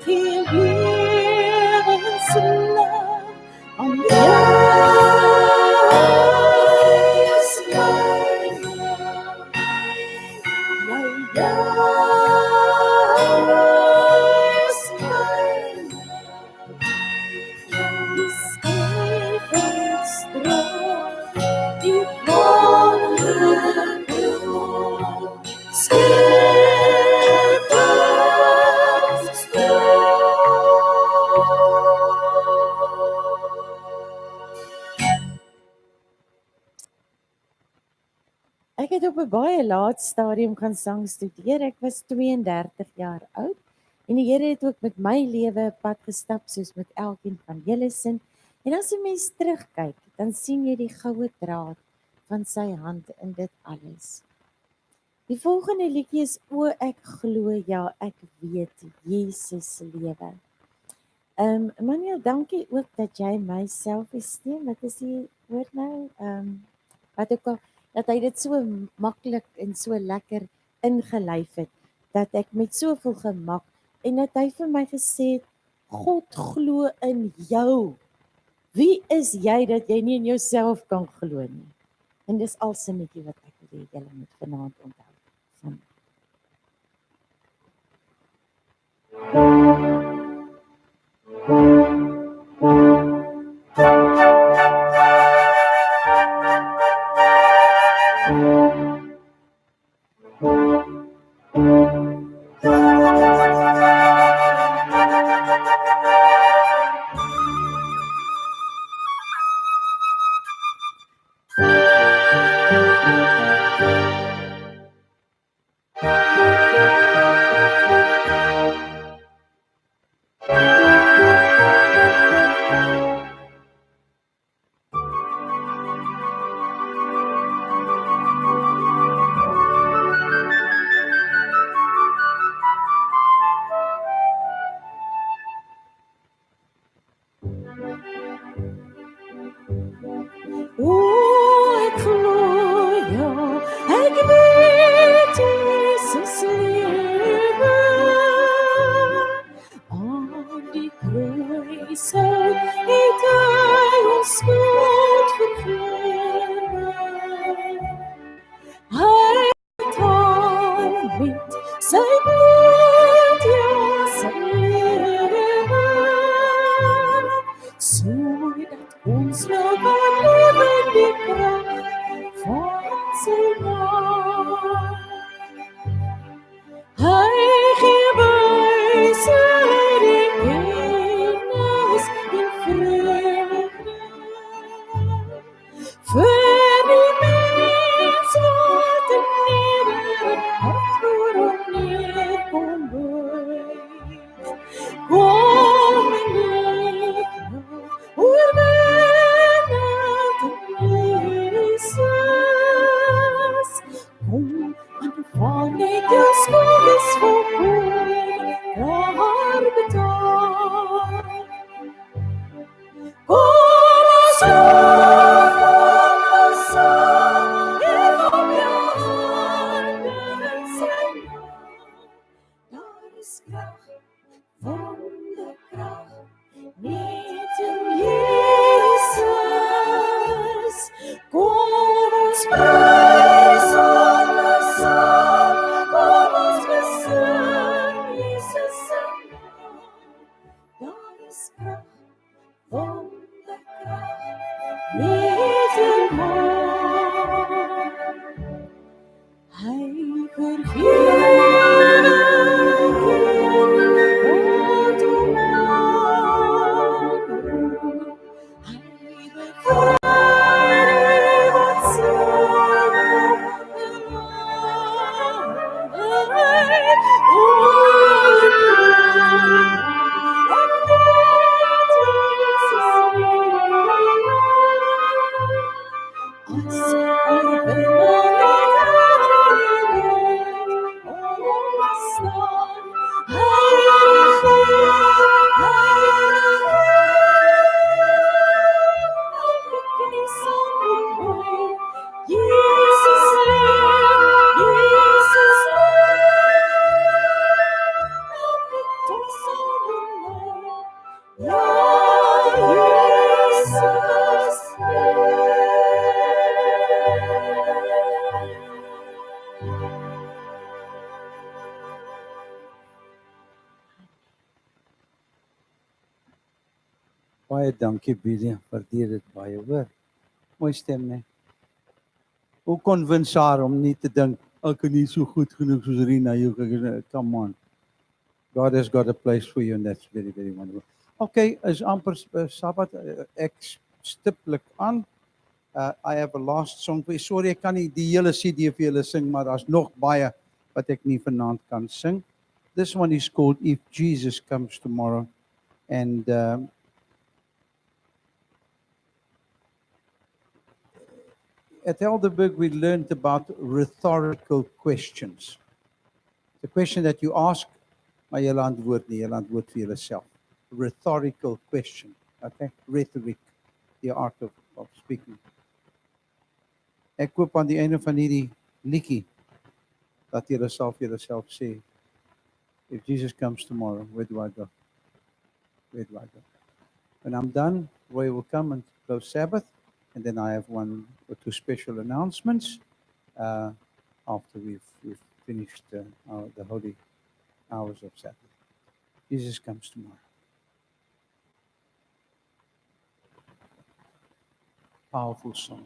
gee lewenslig aan jou is myne, my jou is myne, die skepingsdroom, die wonderkroon, Ek het op 'n baie laat stadium gaan sang studeer. Ek was 32 jaar oud en die Here het ook met my lewe 'n pad gestap soos met elkeen van julle sin. En as 'n mens terugkyk, dan sien jy die goue draad van sy hand in dit alles. Die volgende liedjie is O ek glo, ja ek weet, Jesus lewe. Manuel, dankie ook dat jy my selfesteem, wat is die woord nou? Wat ook al, dat hy dit so maklik en so lekker ingelyf het, dat ek met soveel gemak, en dat hy vir my gesê het, God glo in jou. Wie is jy dat jy nie in jouself kan glo nie? En dis al sinnetjie wat ek wil hê julle moet vanaand onthou. kracht, wonderkracht, met de macht. Hij vergeet wat onmaken. Hij bevrijdt wat Baie dankie Billy, waardeer dit baie, hoor. Mooi stem, né? Hoe kon wins haar om nie te dink, ek kan nie so goed genoeg soos Rina, come on. God has got a place for you and that's very, very wonderful. Okay, is amper Sabbat, ek stiptelik aan. I have a last song for you. Sorry, ek kan nie die hele CD vir julle sing, maar daar's nog baie wat ek nie vanaand kan sing. This one is called If Jesus Comes Tomorrow. And at Tygerberg, we learned about rhetorical questions. The question that you ask, maar julle antwoord nie, julle antwoord vir julleself. Rhetorical question, okay? Rhetoric, the art of speaking. Ek hoop aan die einde van hierdie liedjie dat julle sal vir julleself sê, if Jesus comes tomorrow, where do I go? Where do I go? When I'm done, Roy will come and close Sabbath. And then I have one or two special announcements after we've finished the holy hours of Sabbath. Jesus comes tomorrow. Powerful song.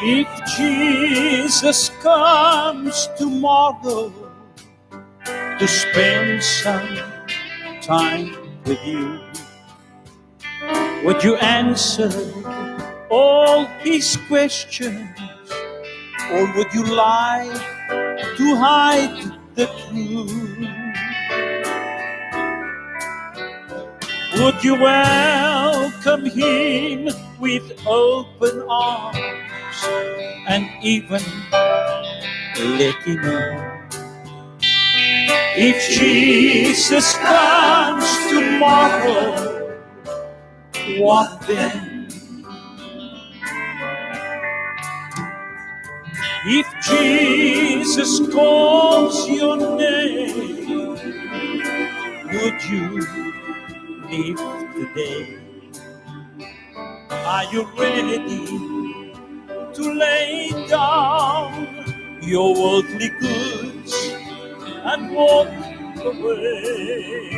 If Jesus comes tomorrow to spend some time with you, would you answer all his questions, or would you lie to hide the truth? Would you welcome him with open arms and even let him in? If Jesus comes tomorrow, what then? If Jesus calls your name, would you live today? Are you ready to lay down your worldly goods and walk away?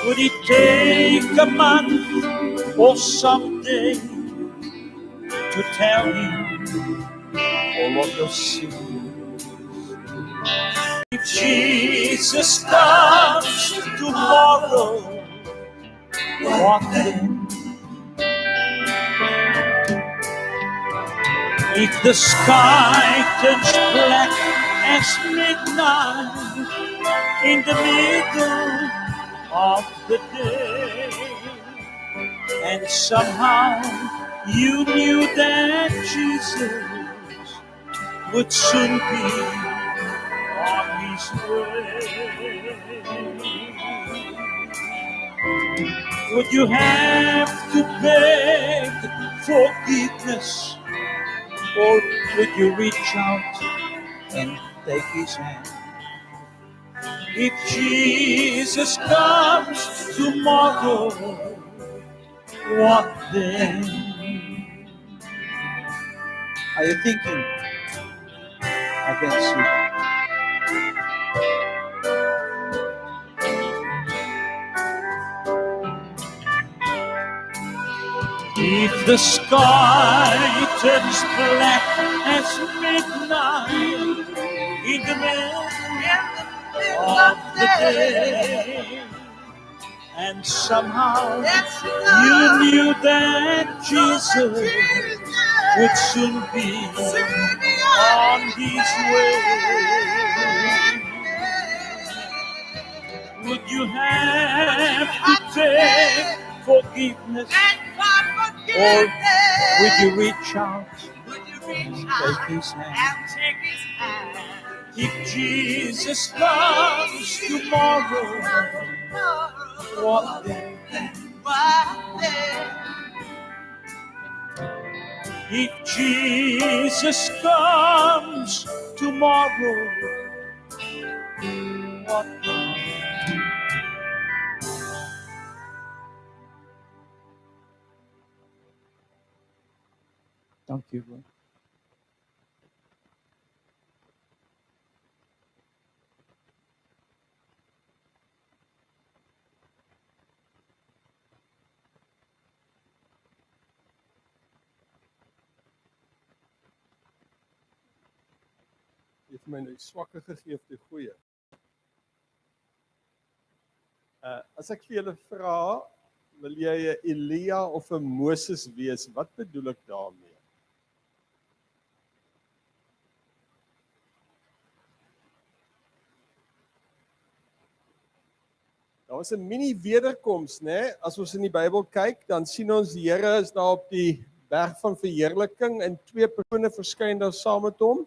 Would it take a month or someday to tell you all of your sins? If Jesus comes tomorrow, what then? If the sky turns black as midnight in the middle of the day, and somehow you knew that Jesus would soon be on his way, would you have to beg forgiveness, or would you reach out and take his hand? If Jesus comes tomorrow, what then? Are you thinking? I can see. If the sky turns black as midnight in the middle of the day, and somehow you knew that Jesus would soon be on his way, would you have to take forgiveness, or would you reach out and take his hand? If Jesus comes tomorrow, what then? If Jesus comes tomorrow, what then? Thank you, bro. Jy het my nou swakke gegee of die goeie. As ek vir julle vra, wil jy 'n Elia of 'n Moses wees? Wat bedoel ek daarmee? Daar was 'n mini wederkoms, né? As ons in die Bybel kyk, dan sien ons die Here is daar op die berg van verheerliking en twee persone verskyn daar saam met hom.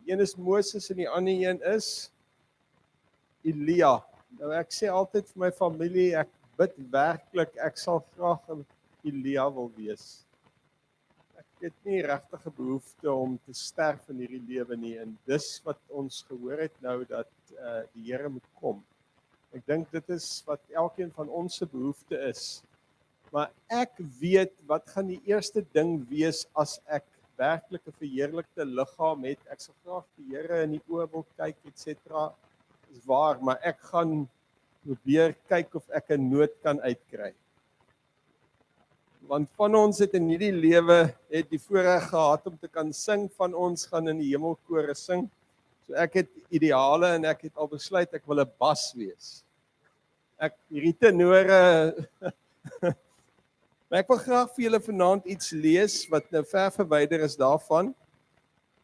Die een is Moses en die ander een is Elia. Nou ek sê altyd vir my familie, ek bid werklik, ek sal graag 'n Elia wil wees. Ek het nie regtig 'n behoefte om te sterf in hierdie lewe nie, en dis wat ons gehoor het nou, dat die Here moet kom. Ek dink dit is wat elkeen van ons se behoefte is. Maar ek weet wat gaan die eerste ding wees as ek werklik 'n verheerlikte liggaam het. Ek sal graag die Here in die oë wil kyk, etc. Is waar, maar ek gaan probeer kyk of ek 'n noot kan uitkry. Want van ons het in hierdie lewe het die voorreg gehad om te kan sing, van ons gaan in die hemelkore sing. So ek het ideale en ek het al besluit ek wil 'n bas wees. Hierdie tenore maar ek wil graag vir julle vanaand iets lees wat nou ver verwyder is daarvan.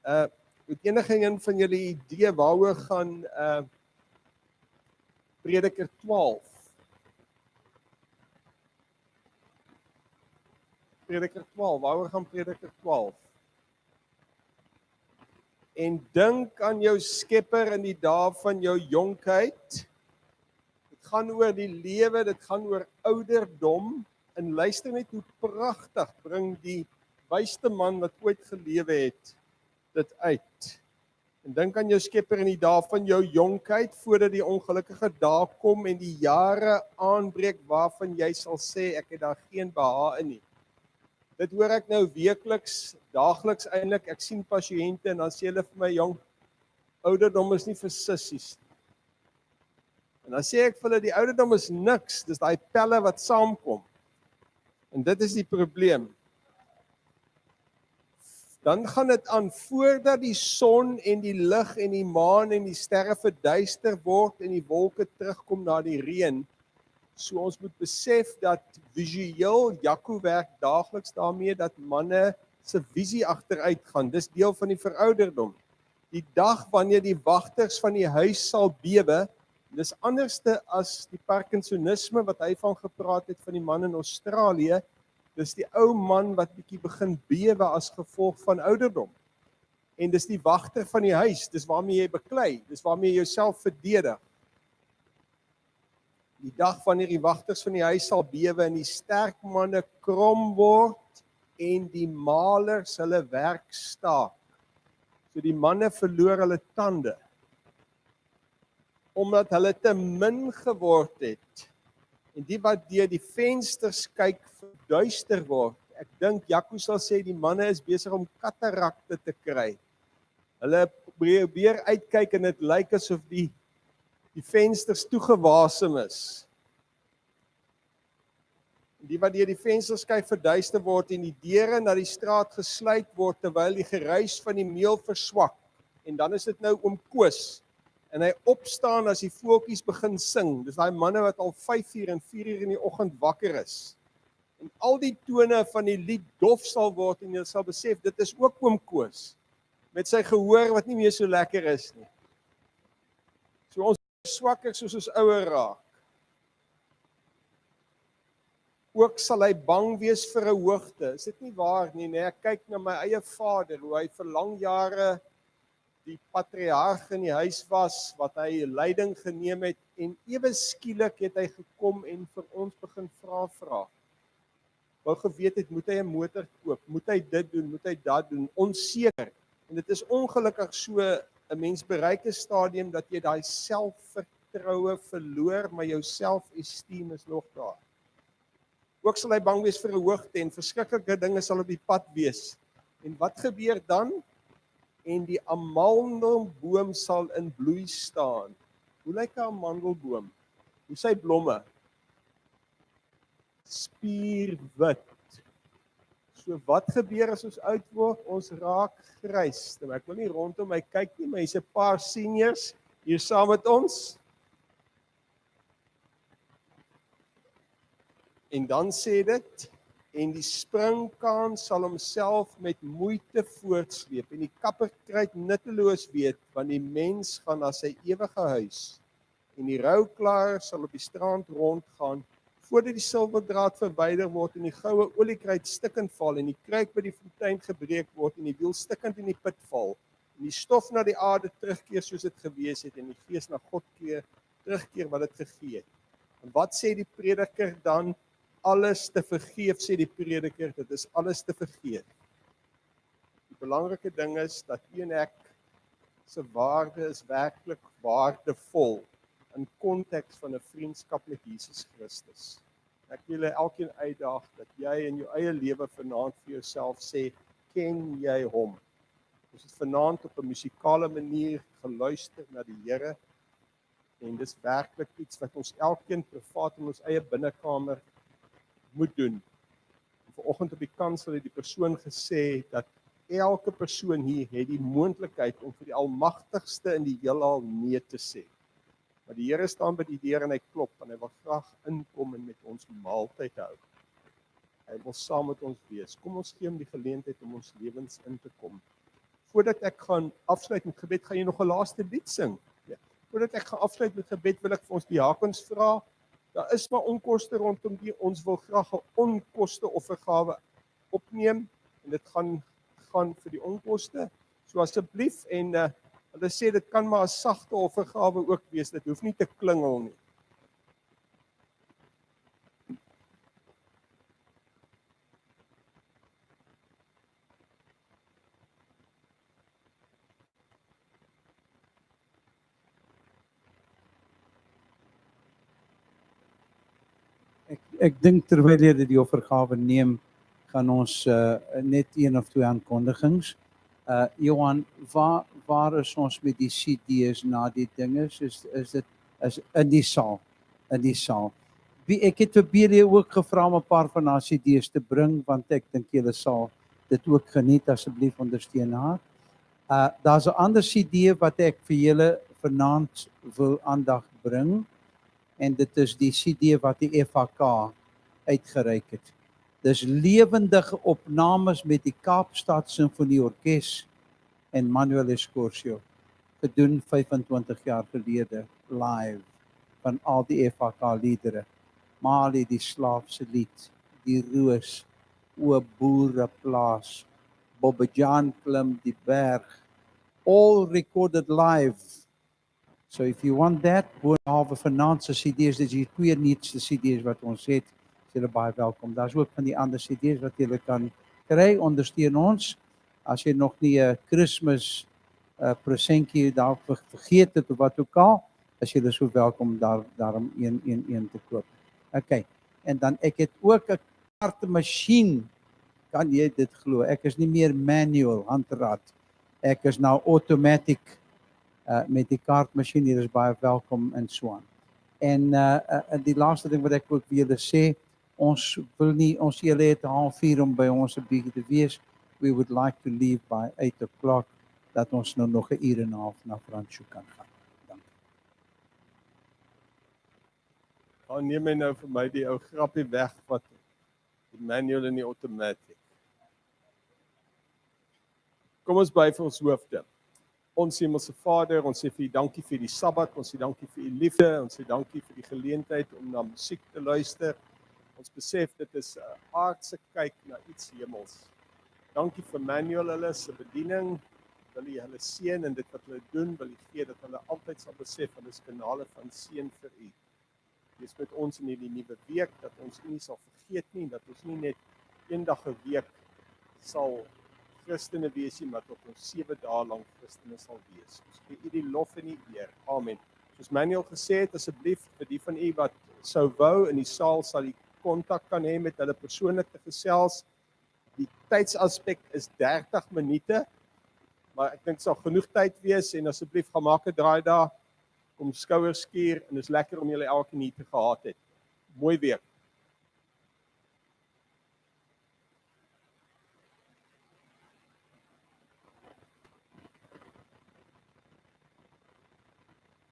Het enige een van julle idee waaroor gaan Prediker 12? Prediker 12, waaroor gaan Prediker 12? En dink aan jou Skepper in die dae van jou jonkheid. Dit gaan oor die lewe, dit gaan oor ouderdom. En luister net hoe pragtig bring die wysste man wat ooit gelewe het dit uit. En dink aan jou Skepper in die dae van jou jonkheid, voordat die ongelukkige dae kom en die jare aanbreek waarvan jy sal sê ek het daar geen behae in nie. Dit hoor ek nou weekliks, daagliks eintlik. Ek sien pasiënte en dan sê hulle vir my, jong, ouderdom is nie vir sissies nie. En dan sê ek vir hulle, die ouderdom is niks, dis daai pelle wat saamkom. En dit is die probleem. Dan gaan dit aan, voordat die son en die lig en die maan en die sterre verduister word en die wolke terugkom na die reën. So ons moet besef dat visueel, Jaco werk daagliks daarmee, dat manne se visie agteruit gaan. Dis deel van die verouderdom. Die dag wanneer die wagters van die huis sal bewe, dis anderste as die Parkinsonisme wat hy van gepraat het van die man in Australië. Dis die ou man wat bietjie begin bewe as gevolg van ouderdom. En dis die wagter van die huis, dis waarmee jy beklei, dis waarmee jy jouself verdedig. Die dag wanneer die wagters van die huis sal bewe en die sterk manne krom word en die malers hulle werk staak. So die manne verloor hulle tande, omdat hulle te min geword het En die wat deur die vensters kyk verduister word. Ek dink Jaco sal sê die manne is besig om katarakte te kry. Hulle probeer uitkyk en dit lyk asof die vensters toegewasem is. Die wat deur die vensters kyk verduister word en die deure na die straat gesluit word terwyl die geruis van die meel verswak. En dan is dit nou oom Koos. En hy opstaan as die voeltjies begin sing. Dis daai manne wat al 5 uur en 4 uur in die oggend wakker is. En al die tone van die lied dof sal word en jy sal besef dit is ook oom Koos met sy gehoor wat nie meer so lekker is nie. So ons is swakker soos ons ouer raak. Ook sal hy bang wees vir 'n hoogte. Is dit nie waar nie, nee? Ek kyk na my eie vader, hoe hy vir lang jare die patriarg in die huis was, wat hy leiding geneem het, en ewe skielik het hy gekom en vir ons begin vra. Wou geweet het, moet hy 'n motor koop, moet hy dit doen, moet hy dat doen, onseker. En dit is ongelukkig so, 'n mens bereik 'n stadium dat jy daai selfvertroue verloor, maar jou selfesteem is nog daar. Ook sal hy bang wees vir 'n hoogte en verskriklike dinge sal op die pad wees. En wat gebeur dan? En die amandelboom sal in bloei staan. Hoe lyk 'n amandelboom? Hoe sy blomme? Spierwit. So wat gebeur as ons oud word? Ons raak grys. Ek wil nie rondom my kyk nie, maar hier's 'n paar seniors hier saam met ons. En dan sê dit, en die springkaan sal homself met moeite voortsleep, en die kapperkruid nutteloos weet, want die mens gaan na sy ewige huis, en die rouklaar sal op die strand rondgaan, voordat die silwerdraad verwyder word, en die goue oliekruid stikkend val, en die kruik by die fontein gebreek word, en die wiel stikkend in die put val, en die stof na die aarde terugkeer soos dit gewees het, en die gees na God terugkeer wat dit gegee het. En wat sê die prediker dan? Alles te vergeef, sê die prediker, dit is alles te vergeet. Die belangrike ding is, dat u en ek se waarde is werklik waardevol, in konteks van 'n vriendskap met Jesus Christus. Ek wil julle elkeen uitdaag, dat jy in jou eie lewe vanaand vir jouself sê, ken jy hom? Ons het vanaand op 'n musikale manier geluister na die Here, en dis werklik iets wat ons elkeen privaat in ons eie binnekamer moet doen. Vanoggend op die kansel het die persoon gesê dat elke persoon hier het die moontlikheid om vir die Almagtigste in die heelal nee te sê. Maar die Here staan by die deur en hy klop en hy wil graag inkom en met ons maaltyd hou. Hy wil saam met ons wees. Kom ons gee hom die geleentheid om ons lewens in te kom. Voordat ek gaan afsluit met gebed, gaan jy nog 'n laaste lied sing. Ja. Voordat ek gaan afsluit met gebed, wil ek vir ons diakens vra. Daar is maar onkoste rondom die, ons wil graag 'n onkoste offergawe opneem, en dit gaan vir die onkoste, so asseblief, en hulle sê dit kan maar 'n sagte offergawe ook wees, dit hoef nie te klingel nie. Ek dink terwyl jy die offergawe neem, gaan ons net 1 of 2 aankondigings. Johan, waar is ons met die CD's na die dinge? Is dit in die saal? In die saal. Ek het vir BD ook gevra om 'n paar van haar CD's te bring, want ek dink julle sal dit ook geniet, asseblief ondersteun haar. Daar's 'n ander CD wat ek vir julle vanaand wil aandag bring, en dit is die CD wat die FHK uitgereik het. Dis lewendige opnames met die Kaapstad Sinfonieorkes en Manuel Escorcio, gedoen 25 jaar gelede, live, van al die FHK liedere. Mali die slaafse lied, die roos, o boereplaas, Bobbejaan klim die berg, all recorded live. So if you want that, boonhalwe vanaand se CD's, dis die 2 nuutste CD's wat ons het, is julle baie welkom. Daar's ook van die ander CD's wat julle kan kry, ondersteun ons. As jy nog nie 'n Kersfees presentjie daar vergeet het of wat ook al, as julle so welkom daarom een te koop. Okay. En dan ek het ook 'n kaartmasjien. Kan jy dit glo? Ek is nie meer manual handrat. Ek is nou automatic met die kaartmasjien. Hier is baie welkom en so aan. En die laaste ding wat ek ook wilde sê, ons wil nie ons julle het 4:30 om by ons 'n bietjie te wees. We would like to leave by 8 o'clock dat ons nou nog 'n uur en 'n half na Fransjo kan gaan. Dankie. Dan neem hy nou vir my die ou grappie weg wat die manual en die automatic. Kom ons by vir ons hoofde. Ons Hemelse Vader, ons sê vir U dankie vir die Sabbat, ons sê dankie vir U liefde, ons sê dankie vir die geleentheid om na musiek te luister. Ons besef dit is 'n aardse kyk na iets hemels. Dankie vir Manuel hulle se bediening. Wil U hulle seën in dit wat hulle doen, wil U gee dat hulle altyd sal besef hulle is kanale van seën vir U. Wees met ons in hierdie nuwe week, dat ons U nie sal vergeet nie, dat ons nie net eendag 'n week sal Christene wees nie, maar tot ons 7 dae lank Christene sal wees. Ons gee U die lof en die eer. Amen. Soos Manuel gesê het, asseblief vir die van U wat sou wou in die saal sal U kontak kan hê met hulle persoonlik te gesels. Die tydsaspek is 30 minute, maar ek dink dit sal genoeg tyd wees en asseblief gaan maak 'n draai daar, kom skouers skuur en is lekker om julle elkeen hier te gehad het. Mooi week.